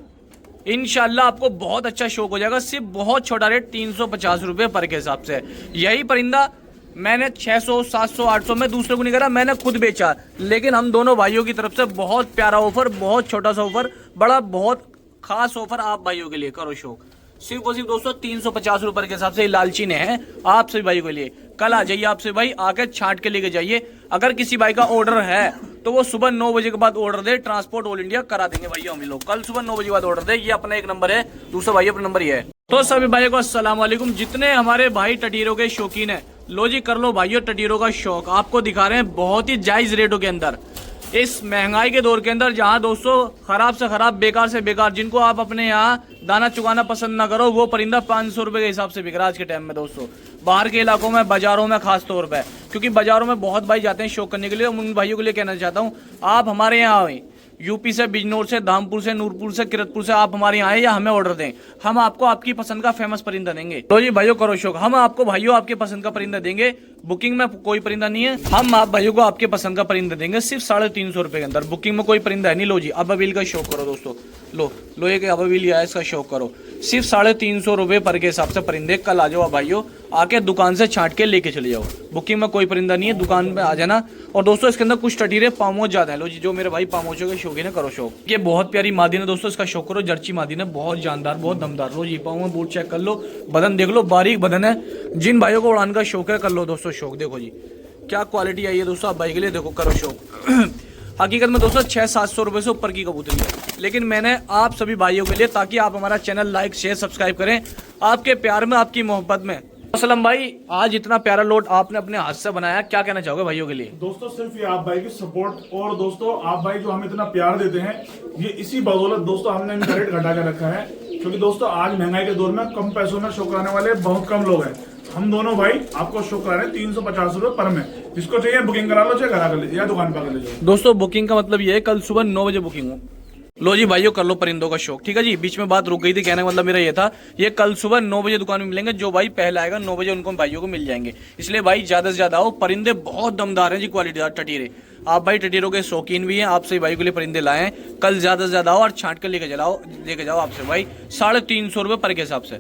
इंशाल्लाह आपको बहुत अच्छा शौक हो जाएगा। सिर्फ बहुत छोटा रेट 350 रुपये पर के हिसाब से। यही परिंदा मैंने 600, 700, 800 में दूसरे को नहीं करा, मैंने खुद बेचा। लेकिन हम दोनों भाइयों की तरफ से बहुत प्यारा ऑफर, बहुत छोटा सा ऑफर, बड़ा बहुत खास ऑफर आप भाइयों के लिए। करो शौक, सिर्फ और सिर्फ दोस्तों 350 रुपए के हिसाब से लालची ने है आप सभी भाइयों के लिए। कल आ जाइए आपसे भाई, आके छांट के लेके जाइए। अगर किसी भाई का ऑर्डर है तो वो सुबह 9 बजे के बाद ऑर्डर दे, ट्रांसपोर्ट ऑल इंडिया करा देंगे भैया हम लोग। कल सुबह 9 बजे के बाद ऑर्डर दे, ये अपना एक नंबर है, दूसरा भाई अपना नंबर ये है। तो सभी भाइयों को अस्सलाम वालेकुम, जितने हमारे भाई टटीरों के शौकीन है, लो जी कर लो भाइयों टटीरों का शौक। आपको दिखा रहे हैं बहुत ही जायज रेटों के अंदर, इस महंगाई के दौर के अंदर, जहां दोस्तों खराब से खराब, बेकार से बेकार, जिनको आप अपने यहाँ दाना चुगाना पसंद ना करो, वो परिंदा 500 रुपए के हिसाब से बिक रहा है आज के टाइम में दोस्तों। बाहर के इलाकों में, बाजारों में खास तौर पे, क्योंकि बाजारों में बहुत भाई जाते हैं शौक करने के लिए। उन भाइयों के लिए कहना चाहता हूँ, आप हमारे यहाँ आए, यूपी से, बिजनौर से, धामपुर से, नूरपुर से, किरतपुर से आप हमारे यहाँ आए या हमें ऑर्डर दें, हम आपको आपकी पसंद का फेमस परिंदा देंगे। तो जी भाइयों करो शौक, हम आपको भाइयों आपके पसंद का परिंदा देंगे। बुकिंग में कोई परिंदा नहीं है, हम आप भाइयों को आपके पसंद का परिंदा देंगे सिर्फ 350 रुपए के अंदर। बुकिंग में कोई परिंदा है नहीं। लो जी अबाबिल का शौक करो दोस्तों, लो लोहे के अबाबिल आया, इसका शौक करो, सिर्फ 350 रुपए पर के हिसाब से परिंदे। कल आ जाओ भाइयों, आके दुकान से छांट के लेके चले जाओ। बुकिंग में कोई परिंदा नहीं है, दुकान पे आ जाना। और दोस्तों इसके अंदर कुछ टटीरे पामोच ज्यादा है। लो जी जो मेरे भाई पामोचों के शौकीन है, करो शौक। ये बहुत प्यारी मादिन है दोस्तों, इसका शौक करो, जर्ची मादिन है, बहुत जानदार, बहुत दमदार। लो जी पाँव में बूट चेक कर लो, बदन देख लो, बारीक बदन है। जिन भाइयों को उड़ान का शौक है कर लो दोस्तों शौक। देखो जी क्या क्वालिटी आई है दोस्तों आप भाई के लिए, देखो करो शौक। हकीकत में दोस्तों 600-700 रुपए से ऊपर की कबूतरी है, लेकिन मैंने आप सभी भाइयों के लिए, ताकि आप हमारा चैनल लाइक शेयर सब्सक्राइब करें, आपके प्यार में, आपकी मोहब्बत में। असलम भाई आज इतना प्यारा लोड आपने अपने हाथ से बनाया, क्या कहना चाहोगे भाइयों के लिए? दोस्तों सिर्फ ये आप भाई की सपोर्ट, और दोस्तों आप भाई जो हमें इतना प्यार देते हैं, ये इसी बदौलत दोस्तों हमने इनका रेट घटा के रखा है। क्योंकि दोस्तों आज महंगाई के दौर में कम पैसों में शो कराने वाले बहुत कम लोग हैं। हम दोनों भाई आपको शो करा रहे हैं 350 रुपए पर में। जिसको चाहिए बुकिंग करा लो, चाहे घर आकर लीजिए या दुकान पर आकर लीजिए। दोस्तों बुकिंग का मतलब ये है कल सुबह 9 बजे बुकिंग हो। लो जी भाइयों, कर लो परिंदों का शौक। ठीक है जी, बीच में बात रुक गई थी, कहने का मतलब मेरा ये था, ये कल सुबह 9 बजे दुकान में मिलेंगे। जो भाई पहले आएगा 9 बजे उनको भाइयों को मिल जाएंगे। इसलिए भाई ज्यादा से ज्यादा आओ। परिंदे बहुत दमदार हैं जी, क्वालिटीदार टटीरे। आप भाई टटीरों के शौकीन भी हैं, आपसे भाई के लिए परिंदे लाए हैं। कल ज्यादा से ज्यादा आओ और छांट कर लेके जाओ आपसे भाई 350 रुपए पर के हिसाब से।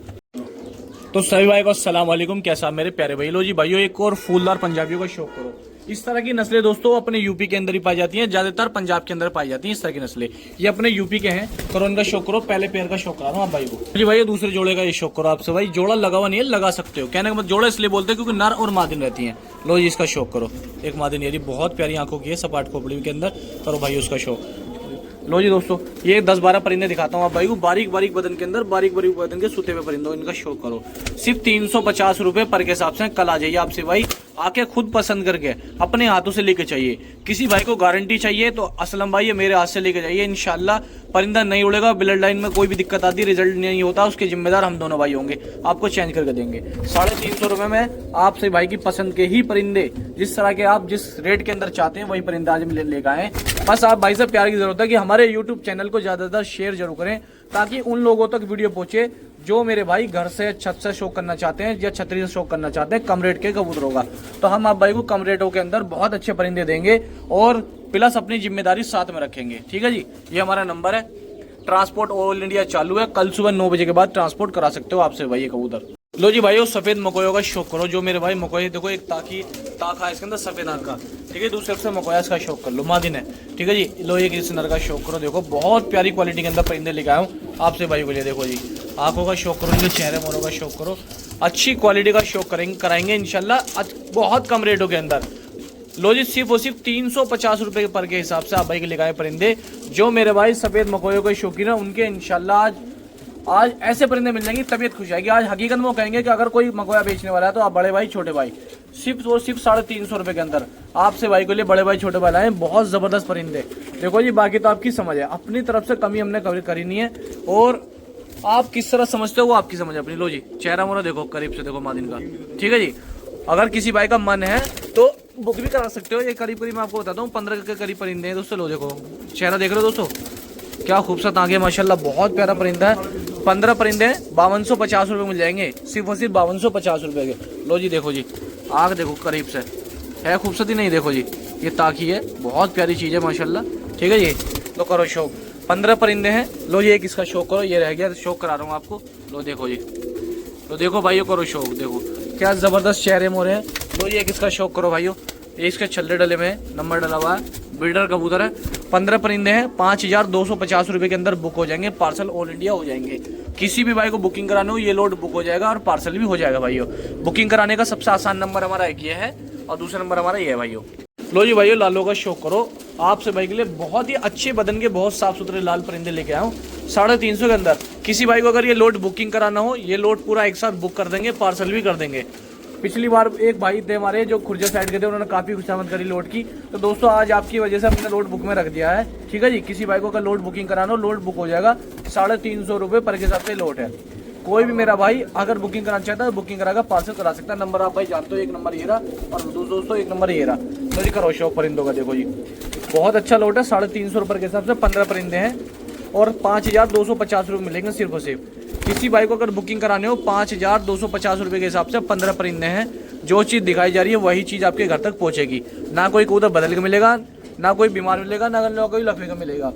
तो सभी भाई को अस्सलाम वालेकुम, कैसा मेरे प्यारे भाई। लो जी भाइयों, एक और फूलदार पंजाबियों का शौक करो। इस तरह की नस्लें दोस्तों अपने यूपी के अंदर ही पाई जाती हैं, ज्यादातर पंजाब के अंदर पाई जाती हैं। इस तरह की नस्लें ये अपने यूपी के हैं। करो इनका शौक करो। पहले पेयर का शौक करा रहा हूँ आप भाई को। जी भाई दूसरे जोड़े का ये शौक करो आपसे भाई। जोड़ा लगा हुआ नहीं है, लगा सकते हो। कहने का मतलब जोड़ा इसलिए बोलते हैं क्योंकि नर और मादिन रहती हैं। लो जी इसका शौक करो। एक मादिन ये बहुत प्यारी आंखों की है, सपाट खोपड़ी के अंदर। करो भाई उसका शौक। लो जी दोस्तों, ये 10-12 परिंदे दिखाता हूँ आप भाई को। बारीक बारीक बदन के अंदर, बारीक बारीक बदन के सूते हुए परिंदों, इनका शौक करो। सिर्फ 350 रुपए पर के हिसाब से। कल आ जाइए आपसे भाई, आके खुद पसंद करके अपने हाथों से लेके चाहिए। किसी भाई को गारंटी चाहिए तो असलम भाई ये मेरे हाथ से लेके जाइए। इंशाल्लाह परिंदा नहीं उड़ेगा। ब्लड लाइन में कोई भी दिक्कत आती, रिजल्ट नहीं होता, उसके जिम्मेदार हम दोनों भाई होंगे। आपको चेंज करके देंगे 350 रुपए में। आपसे भाई की पसंद के ही परिंदे, जिस तरह के आप जिस रेट के अंदर चाहते हैं वही परिंदा आज लेकर आए। बस आप भाई से प्यार की जरूरत है कि हमारे यूट्यूब चैनल को ज्यादातर शेयर जरूर करें, ताकि उन लोगों तक वीडियो पहुंचे जो मेरे भाई घर से छत से शौक करना चाहते हैं या छतरी से शौक करना चाहते हैं। कम रेट के कबूतरों का तो हम आप भाई को कम रेटों के अंदर बहुत अच्छे परिंदे देंगे और प्लस अपनी जिम्मेदारी साथ में रखेंगे। ठीक है जी, ये हमारा नंबर है। ट्रांसपोर्ट ऑल इंडिया चालू है। कल सुबह 9 बजे के बाद ट्रांसपोर्ट करा सकते हो आपसे भाई ये कबूतर। लो जी भाइयों, सफेद मकोयों का शौक करो। जो मेरे भाई मकोये देखो, एक ताका है इसके अंदर सफेद आंख का। ठीक है, दूसरे से मकोया इसका शौक कर लो, मादिन है। ठीक है जी, लो एक इस नर का शौक करो। देखो बहुत प्यारी क्वालिटी के अंदर परिंदे लेके आया हूँ आपसे भाई को लिए। देखो जी, आंखों का शौक करो, इनके चेहरे मोरों का शौक करो। अच्छी क्वालिटी का शौक कराएंगे इंशाल्लाह बहुत कम रेटों के अंदर। लो जी, सिर्फ और सिर्फ 350 रुपए पर के हिसाब से आप भाई के लेके आए परिंदे। जो मेरे भाई सफेद मकोयों के शौकीन है उनके इंशाल्लाह आज ऐसे परिंदे मिल जाएंगे, तबीयत खुश आएगी। आज हकीकत में वो कहेंगे कि अगर कोई मकोया बेचने वाला है तो आप बड़े भाई छोटे भाई सिर्फ और सिर्फ 350 रुपए के अंदर आपसे भाई के लिए बड़े भाई छोटे भाई लाए। बहुत जबरदस्त परिंदे। देखो जी, बाकी तो आपकी समझ है, अपनी तरफ से कमी हमने करी नहीं है और आप किस तरह समझते हो वो आपकी समझ है अपनी। लो जी, चेहरा मोरा देखो, करीब से देखो मादिन का। ठीक है जी, अगर किसी भाई का मन है तो बुक भी करा सकते हो। ये करीब मैं आपको बताता हूँ 15 के करीब परिंदे हैं दोस्तों। लो देखो, चेहरा देख रहे हो दोस्तों, क्या खूबसूरत आगे माशाल्लाह, बहुत प्यारा परिंदा है। 15 परिंदे हैं, 5250 रुपये मिल जाएंगे। सिर्फ और सिर्फ 5250 रुपये के। लो जी देखो जी, आग देखो करीब से, है खूबसूरती नहीं। देखो जी, ये ताकी है, बहुत प्यारी चीज़ है माशाल्लाह। ठीक है जी, तो करो शौक। 15 परिंदे हैं। लो जी, एक इसका शौक करो, ये रह गया, शौक करा रहा हूँ आपको। लो देखो जी, तो देखो भाइयों, करो शौक। देखो क्या ज़बरदस्त चेहरे मोरे हैं। लो जी, एक इसका शौक करो भाइयों। ये इसके छल्ले डले में नंबर डला हुआ है, बिल्डर कबूतर है। 15 परिंदे हैं, 5250 रुपये के अंदर बुक हो जाएंगे। पार्सल ऑल इंडिया हो जाएंगे। किसी भी भाई को बुकिंग कराने हो ये लोड बुक हो जाएगा और पार्सल भी हो जाएगा भाइयों। बुकिंग कराने का सबसे आसान नंबर हमारा एक ये है और दूसरा नंबर हमारा ये है भाइयों। लो जी भाइयों, लालों का शौक करो। आपसे भाई के लिए बहुत ही अच्छे बदन के बहुत साफ सुथरे लाल परिंदे लेके आया हूँ 350 के अंदर। किसी भाई को अगर ये लोड बुकिंग कराना हो, ये लोड पूरा एक साथ बुक कर देंगे, पार्सल भी कर देंगे। पिछली बार एक भाई थे हमारे जो खुर्जा साइड के थे, उन्होंने काफ़ी खुशामद करी लोड की। तो दोस्तों आज आपकी वजह से हमने लोड बुक में रख दिया है। ठीक है जी, किसी भाई को अगर लोड बुकिंग कराना हो, लोड बुक हो जाएगा। 350 रुपये पर के हिसाब से लोड है। कोई भी मेरा भाई अगर बुकिंग कराना चाहता है बुकिंग कराएगा, पार्सल करा सकता है। नंबर आप भाई जानते हो, एक नंबर ये रहा और दोस्तों एक नंबर ये रहा। तो जी करो शौक परिंदों का। देखो जी, बहुत अच्छा लोड है। 350 रुपये के हिसाब से 15 परिंदे हैं और 5250 रुपये मिलेंगे सिर्फ और सिर्फ। किसी भाई को अगर बुकिंग कराने हो 5250 रुपये के हिसाब से 15 परिंदे हैं। जो चीज़ दिखाई जा रही है वही चीज़ आपके घर तक पहुंचेगी। ना कोई कबूतर बदल के मिलेगा, ना कोई बीमार मिलेगा, ना कोई लफे का मिलेगा।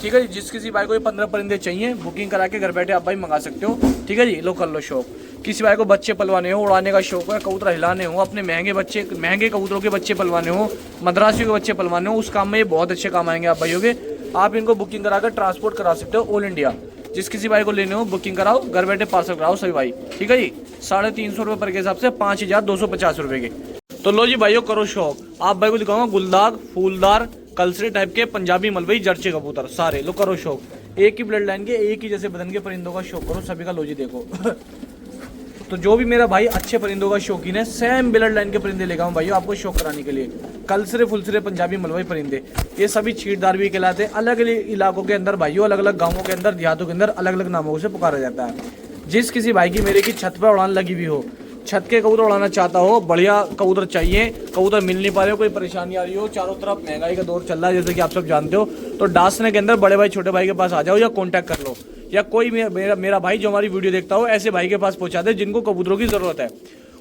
ठीक है जी, जिस किसी भाई को ये 15 परिंदे चाहिए बुकिंग करा के घर बैठे आप भाई मंगा सकते हो। ठीक है जी, लो कर लो शौक। किसी भाई को बच्चे पलवाने हो, उड़ाने का शौक है, कबूतर हिलाने हो, अपने महंगे कबूतरों के बच्चे पलवाने हो, मद्रासियों के बच्चे पलवाने हो, उस काम में ये बहुत अच्छे काम आएंगे आप भाइयों के। आप इनको बुकिंग करा कर ट्रांसपोर्ट करा सकते हो ऑल इंडिया। जिस किसी भाई को लेने हो बुकिंग कराओ, घर बैठे पार्सल कराओ सभी भाई। ठीक है जी, 350 रुपये पर के हिसाब से 5250 रुपये के। तो लो जी भाइयों, करो शौक। आप भाई को दिखाऊंगा गुलदाग, फूलदार, कलसरे टाइप के पंजाबी मलबई जर्चे कबूतर सारे। लो करो शौक। एक ही ब्लड लाइन के, एक ही जैसे बदन के परिंदों का शौक करो सभी का। लो जी देखो तो जो भी मेरा भाई अच्छे परिंदों का शौकीन है, सेम ब्लड लाइन के परिंदे लेगा हूँ भाइयों आपको शौक कराने के लिए। कलसरे फुलसरे पंजाबी मलबई परिंदे, ये सभी छीटदार भी कहलाते हैं। अलग अलग इलाकों के अंदर भाइयों, अलग अलग गाँवों के अंदर, देहातों के अंदर अलग अलग नामों से पुकारा जाता है। जिस किसी भाई की मेरे की छत पर उड़ान लगी हुई हो, छत के कबूतर उड़ाना चाहता हो, बढ़िया कबूतर चाहिए, कबूतर मिल नहीं पा रहे हो, कोई परेशानी आ रही हो, चारों तरफ महंगाई का दौर चल रहा है जैसे कि आप सब जानते हो, तो डासने के अंदर बड़े भाई छोटे भाई के पास आ जाओ या कांटेक्ट कर लो, या कोई मेरा भाई जो हमारी वीडियो देखता हो ऐसे भाई के पास पहुंचा दे जिनको कबूतरों की जरूरत है।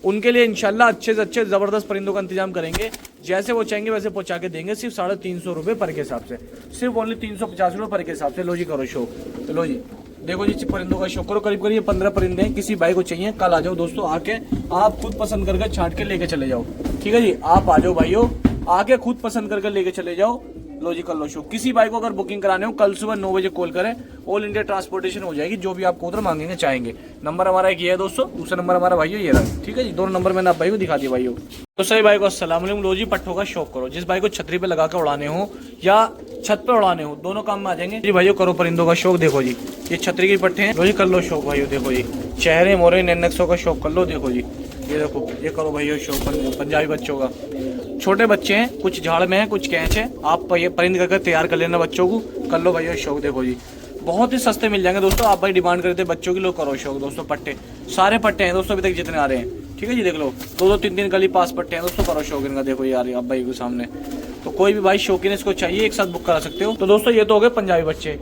उनके लिए इंशाल्लाह अच्छे से अच्छे ज़बरदस्त परिंदों का इंतजाम करेंगे, जैसे वो चाहेंगे वैसे पहुंचा के देंगे, सिर्फ 350 रुपये पर के हिसाब से, सिर्फ ओनली 350 रुपये पर के हिसाब से। लो जी करो शो, तो लो जी देखो जी परिंदों का शो करो, करीब करीब 15 परिंदे हैं, किसी भाई को चाहिए कल आ जाओ दोस्तों, आके आप खुद पसंद करके छांट के लेके चले जाओ, ठीक है जी, आप आ जाओ भाइयों, आके खुद पसंद करके लेके चले जाओ। लो जी कर लो शो, किसी भाई को अगर बुकिंग कराने हो कल सुबह 9 बजे कॉल करें, ऑल इंडिया ट्रांसपोर्टेशन हो जाएगी, जो भी आप कबूतर मांगेंगे चाहेंगे। नंबर हमारा एक ये है दोस्तों, दूसरा नंबर हमारा भाइयों ये रहा, ठीक है जी, दोनों नंबर मैंने आप भाई को दिखा दिया भाइयों। तो सही भाई को अस्सलाम वालेकुम। लो जी पट्ठों का शौक करो, जिस भाई को छतरी पे लगा कर उड़ाने हो या छत पे उड़ाने हो, दोनों काम में आ जाएंगे जी भाइयों। करो परिंदों का शौक, देखो जी ये छतरी के पट्टे हैं, लो जी कर लो शौक भाइयों, देखो जी चेहरे मोरे नैनक्सों का शौक कर लो, देखो जी ये देखो, ये करो भाइयों शौक पंजाबी बच्चों का, छोटे बच्चे हैं, कुछ झाड़ में है कुछ कैच है, आप ये परिंद करके तैयार कर लेना बच्चों को, कर लो भाइयों शौक, देखो जी बहुत ही सस्ते मिल जाएंगे दोस्तों, आप भाई डिमांड करते बच्चों की, लो करो शौक दोस्तों, पट्टे सारे पट्टे हैं दोस्तों अभी तक जितने आ रहे हैं, ठीक है जी, देख लो 2-2 3-3 गली पास पट्टे हैं दोस्तों, करो शौकीन का, देखो यार आप भाई के सामने, तो कोई भी भाई शौकीन इसको चाहिए एक साथ बुक करा सकते हो। तो दोस्तों ये तो हो गए पंजाबी बच्चे,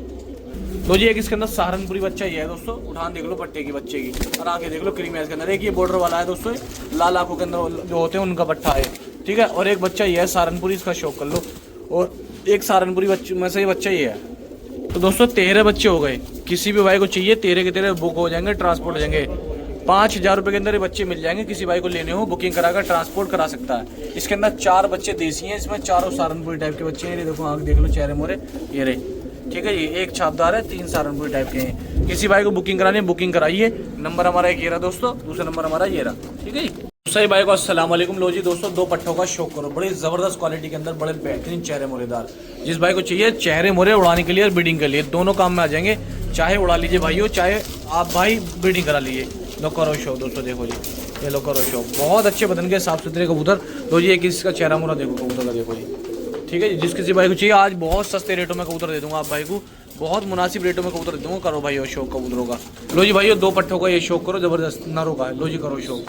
तो जी एक इसके अंदर सहारनपुरी बच्चा ही है दोस्तों, उठान देख लो पट्टे की बच्चे की, और आगे देख लो क्रीमी इसके अंदर, एक ये बॉर्डर वाला है दोस्तों, लाल आंखों के अंदर जो होते हैं उनका पट्टा है, ठीक है, और एक बच्चा ये है सहारनपुरी, इसका शौक कर लो, और एक सहारनपुरी बच्चे में से ये बच्चा ही है। तो दोस्तों 13 बच्चे हो गए, किसी भी भाई को चाहिए 13 के 13 बुक हो जाएंगे, ट्रांसपोर्ट हो जाएंगे, 5000 रुपये के अंदर ये बच्चे मिल जाएंगे, किसी भाई को लेने हो बुकिंग कराकर ट्रांसपोर्ट करा सकता है। इसके अंदर 4 बच्चे देसी हैं, इसमें चारों सहारनपुरी टाइप के बच्चे हैं, ये देखो आँख देख लो चेहरे मोरे ये रहे, ठीक है जी, एक छापदार है, 3 सहारनपुरी टाइप के हैं, किसी भाई को बुकिंग करानी है बुकिंग कराइए। नंबर हमारा एक ये रहा दोस्तों, दूसरा नंबर हमारा ये रहा, ठीक है जी। सही भाई को अस्सलाम वालेकुम। लो जी दोस्तों 2 पट्टों का शौक करो, बड़ी जबरदस्त क्वालिटी के अंदर, बड़े बेहतरीन चेहरे मोरेदार, जिस भाई को चाहिए चेहरे मोरे उड़ाने के लिए और ब्रीडिंग के लिए, दोनों काम में आ जाएंगे, चाहे उड़ा लीजिए भाइयों, चाहे आप भाई ब्रीडिंग करा लीजिए। लो करो शौक दोस्तों, देखो जी ये लो करो शौक, बहुत अच्छे बदन के साफ सुथरे कबूतर। लो जी एक इसका चेहरा मोरा देखो कबूतर का, देखो जी, ठीक है जी, जिस किसी भाई को चाहिए आज बहुत सस्ते रेटों में कबूतर दे दूंगा आप भाई को, बहुत मुनासिब रेटों में कबूतर दे दूंगा, करो भाई शौक कबूतरों का। लो जी भाइयों 2 पट्टों का ये शौक करो, जबरदस्त नरों का है, लो जी करो शौक,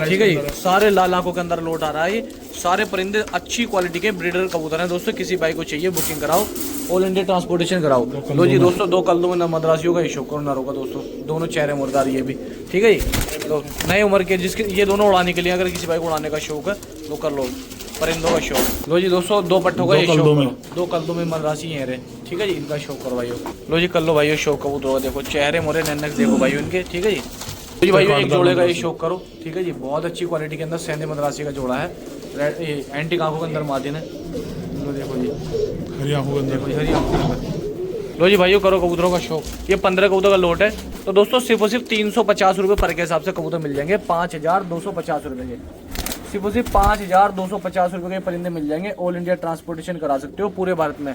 ठीक है जी, सारे लाल आंखों के अंदर लोट आ रहा है, सारे परिंदे अच्छी क्वालिटी के ब्रीडर कबूतर हैं दोस्तों, किसी भाई को चाहिए बुकिंग कराओ, ऑल इंडिया ट्रांसपोर्टेशन कराओ। लो जी दोस्तों 2 कल्दों में मद्रासियों का ये शौक करो, नरों का दोस्तों, दोनों चेहरे मुर्दार ये भी, ठीक है जी, तो नई उम्र के जिसके ये दोनों उड़ाने के लिए, अगर किसी भाई को उड़ाने का शौक है तो कर लो परिंदों का शौक। लो जी दोस्तों 2 पट्टों का ये शौक करो, 2 कल्दों में मद्रासी है रे, ठीक है जी, इनका शौक करो भाइयों। लो जी कर लो भाइयों शौक कबूतरों का, देखो चेहरे मोरे नन्नक देखो भाइयों इनके, ठीक है जी। तो जी भाइयों एक जोड़े का ये शौक करो, ठीक है जी, बहुत अच्छी क्वालिटी के अंदर सेंधे मद्रासी का जोड़ा है, एंटीक आंखों के अंदर मादिन है, लो देखो जी हरी आंखों के अंदर, देखो हरी आंखों के अंदर। लो जी भाइयों करो कबूतरों का शौक, ये 15 कबूतर का लोट है, तो दोस्तों सिर्फ और सिर्फ 350 रुपये पर के हिसाब से कबूतर मिल जाएंगे, 5250 रुपये के, सिर्फ और सिर्फ 5250 रुपये के परिंदे मिल जाएंगे, ऑल इंडिया ट्रांसपोर्टेशन करा सकते हो पूरे भारत में,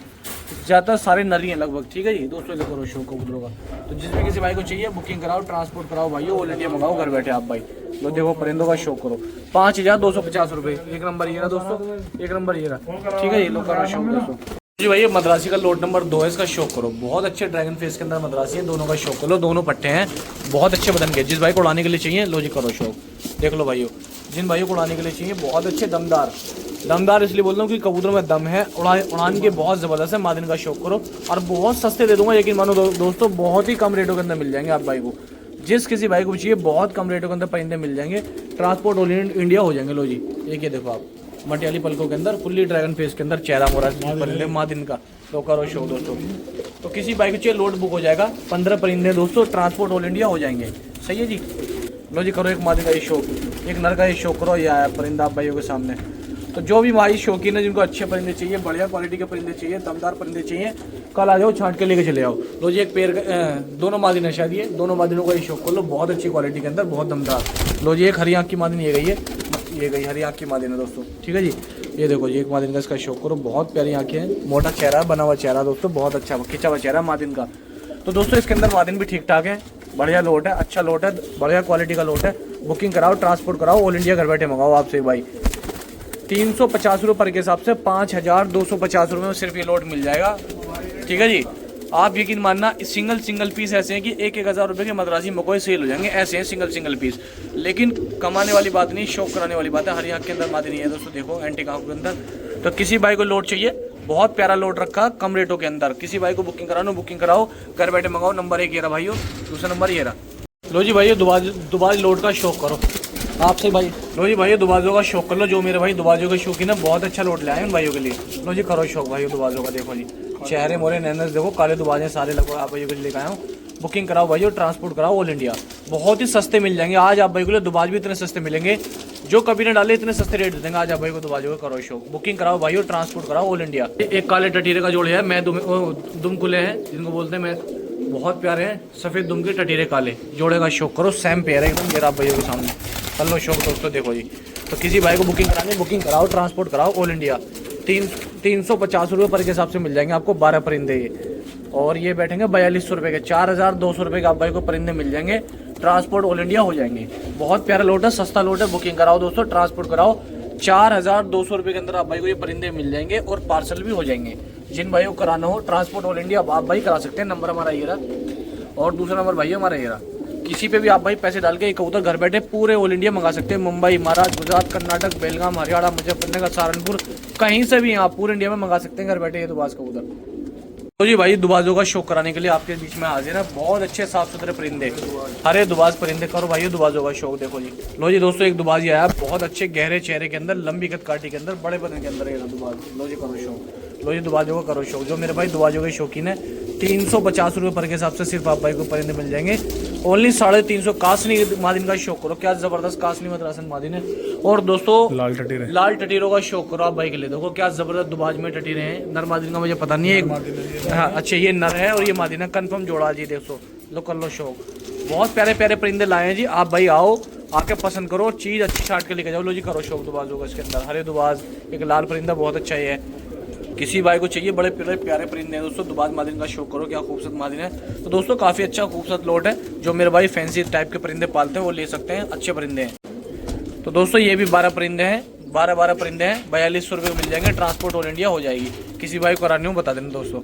ज़्यादातर सारे नरी हैं लगभग, ठीक है जी दोस्तों, करो शो कबूतरों का। तो जिस भी किसी भाई को चाहिए बुकिंग कराओ, ट्रांसपोर्ट कराओ भाइयों, ऑल इंडिया मंगाओ घर बैठे आप भाई। लो देखो परिंदों का शौक करो, 5250 रुपये, एक नंबर ये रहा दोस्तों, एक नंबर ये रहा, ठीक है जी, लो करो शौक दोस्तों। जी भाई ये मद्रासी का लोट नंबर 2 है, इसका शौक करो, बहुत अच्छे ड्रैगन फेस के अंदर मद्रासी है, दोनों का शौक करो, दोनों पट्टे हैं, बहुत अच्छे बदन के, जिस भाई को उड़ाने के लिए चाहिए लो जी करो शौक, देख लो भाइयों, जिन भाइयों को उड़ाने के लिए चाहिए बहुत अच्छे दमदार इसलिए बोल रहा हूँ कि कबूतरों में दम है, उड़ान के बहुत ज़बरदस्त है, मादिन का शौक करो, और बहुत सस्ते दे दूंगा, लेकिन मानो दोस्तों बहुत ही कम रेटों के अंदर मिल जाएंगे आप भाई को, जिस किसी भाई को चाहिए बहुत कम रेटों के अंदर परिंदे मिल जाएंगे, ट्रांसपोर्ट ऑल इंडिया हो जाएंगे। लो जी एक ये देखो आप मटियाली पलकों के अंदर, फुल्ली ड्रैगन फेस के अंदर, चेहरा मोरा परिंदे मादिन का, तो करो शो दोस्तों। तो किसी बाइक को चाहिए लोड बुक हो जाएगा, 15 परिंदे दोस्तों, ट्रांसपोर्ट ऑल इंडिया हो जाएंगे, सही है जी। लो जी करो एक मादिन का ये शौक, एक नर का ये शौक करो, ये आया परिंदा आप भाइयों के सामने। तो जो भी भाई शौकीन है, जिनको अच्छे परिंदे चाहिए, बढ़िया क्वालिटी के परिंदे चाहिए, दमदार परिंदे चाहिए, कल आ जाओ छांट के लेके चले आओ। लो जी एक पेड़ दोनों मादिन है शायद, ये दोनों मादिनों का ये शौक कर लो, बहुत अच्छी क्वालिटी के अंदर, बहुत दमदार। लो जी एक हरी आँख की मादिन ये गई है, ये गई हरी आँख की मादिन है दोस्तों, ठीक है जी। ये देखो जी एक मादिन का इसका शौक करो, बहुत प्यारी आँखें हैं, मोटा चेहरा बना हुआ चेहरा दोस्तों, बहुत अच्छा खिंचा हुआ चेहरा मादिन का। तो दोस्तों इसके अंदर मादिन भी ठीक ठाक है, बढ़िया लोट है, अच्छा लोट है, बढ़िया क्वालिटी का लोट है, बुकिंग कराओ, ट्रांसपोर्ट कराओ, ऑल इंडिया घर बैठे मंगाओ आपसे भाई। 350 रुपये पर के हिसाब से 5250 रुपये में सिर्फ ये लोट मिल जाएगा, ठीक है जी। आप यकीन मानना सिंगल पीस ऐसे हैं कि 1,000 रुपये के मद्रासी मकोए सेल हो जाएंगे, ऐसे हैं सिंगल पीस। लेकिन कमाने वाली बात नहीं, शौक कराने वाली बात है। हरी आँख के अंदर मादी नहीं है दोस्तों, देखो एंटीक आँख के अंदर। तो किसी भाई को लोड चाहिए, बहुत प्यारा लोड रखा कम रेटों के अंदर। किसी भाई को बुकिंग करानो, बुकिंग कराओ, घर बैठे मंगाओ। नंबर 1 ये रहा भाइयों, दूसरा नंबर ये रहा। लो जी भाई दुबाज लोड का शौक करो आपसे भाई। लो जी भाई दुबाजों का शौक कर लो, जो मेरे भाई दुबाजों के शौकीन है, बहुत अच्छा लोड ले आए उन भाइयों के लिए। लो जी करो शौक भाई दुबाजों का। देखो जी चेहरे मोरे नैनस देखो, काले दुबाजे सारे लगभग आप भाइयों के लिए लेकर आया हूँ। बुकिंग कराओ भाइयों, ट्रांसपोर्ट कराओ ऑल इंडिया। बहुत ही सस्ते मिल जाएंगे आज आप भाई को। दुबाज भी इतने सस्ते मिलेंगे, जो कभी ना डाले इतने सस्ते रेट देंगे आज आप भाई को। दुबाजों का करो शौक, बुकिंग कराओ भाइयों, ट्रांसपोर्ट कराओ ऑल इंडिया। एक काले टटीरे का जोड़ है, मैं दुम कुले हैं जिनको बोलते हैं, मैं बहुत प्यारे हैं, सफ़ेद दुम के टटीरे काले जोड़े का शौक करो। सेम पेयर है एकदम, मेरा आप भाइयों के सामने। कर लो शौक दोस्तों। देखो जी, तो किसी भाई को बुकिंग करानी, बुकिंग कराओ, ट्रांसपोर्ट कराओ ऑल इंडिया। 350 रुपये पर के हिसाब से मिल जाएंगे आपको 12 परिंदे ये। और ये बैठेंगे 4200 रुपये के, 4200 रुपये के आप भाई को परिंदे मिल जाएंगे। ट्रांसपोर्ट ऑल इंडिया हो जाएंगे। बहुत प्यारा लोट है, सस्ता लोट है। बुकिंग कराओ दोस्तों, ट्रांसपोर्ट कराओ। 4200 रुपये के अंदर आप भाई को ये परिंदे मिल जाएंगे और पार्सल भी हो जाएंगे। जिन भाइयों को कराना हो ट्रांसपोर्ट ऑल इंडिया आप भाई करा सकते हैं। नंबर हमारा ये रहा, और दूसरा नंबर भाई हमारा ये रहा। किसी पे भी आप भाई पैसे डाल के कबूतर घर बैठे पूरे ऑल इंडिया मंगा सकते हैं। मुंबई, महाराष्ट्र, गुजरात, कर्नाटक, बेलगाम, हरियाणा, मुजफ्फरनगर, सहारनपुर, कहीं से भी आप पूरे इंडिया में मंगा सकते हैं घर बैठे ये दुबाज कबूतर। तो जी भाई दुबाजों का शौक कराने के लिए आपके बीच में हाजिर है बहुत अच्छे साफ सुथरे परिंदे, हरे दुबाज परिंदे। करो भाई दुबाजों का शौक। देखो जी, लो जी दोस्तों एक दुबाज आया बहुत अच्छे गहरे चेहरे के अंदर, लंबी कद काटी के अंदर, बड़े बदन के अंदर ये दुबाज। लो जी करो शौक, लो जी दुबाजों का करो शौक। जो मेरे भाई दुबाजों के शौकीन है, 350 रुपये पर के हिसाब से सिर्फ आप भाई को परिंदे मिल जाएंगे। ओनली 350 कासनी मादिन का शौक करो। क्या जबरदस्त कासनी मद्रासन मादिन है। और दोस्तों लाल टटीरों का शौक करो आप भाई के लिए। देखो क्या जबरदस्त दुबाज में टटीरे हैं। नर मादिन का मुझे पता नहीं है। हाँ अच्छा, ये नर है और ये मादिन है, कन्फर्म जोड़ा जी। देखो लो कर लो शौक। बहुत प्यारे प्यारे परिंदे लाए हैं जी। आप भाई आओ, आके पसंद करो, चीज़ अच्छी छाट के लेके जाओ। लो जी करो शौक दुबाजों का। इसके अंदर हरे दुबाज, एक लाल परिंदा बहुत अच्छा ही है। किसी भाई को चाहिए बड़े प्यारे परिंदे हैं दोस्तों, दुबाज मादिन का शौक करो। क्या खूबसूरत मादिन है। तो दोस्तों काफ़ी अच्छा खूबसूरत लोट है। जो मेरे भाई फैंसी टाइप के परिंदे पालते हैं वो ले सकते हैं, अच्छे परिंदे हैं। तो दोस्तों ये भी 12 परिंदे हैं, 12 परिंदे हैं। 4200 रुपये मिल जाएंगे। ट्रांसपोर्ट ऑल इंडिया हो जाएगी। किसी भाई को करानी हो बता देना दोस्तों।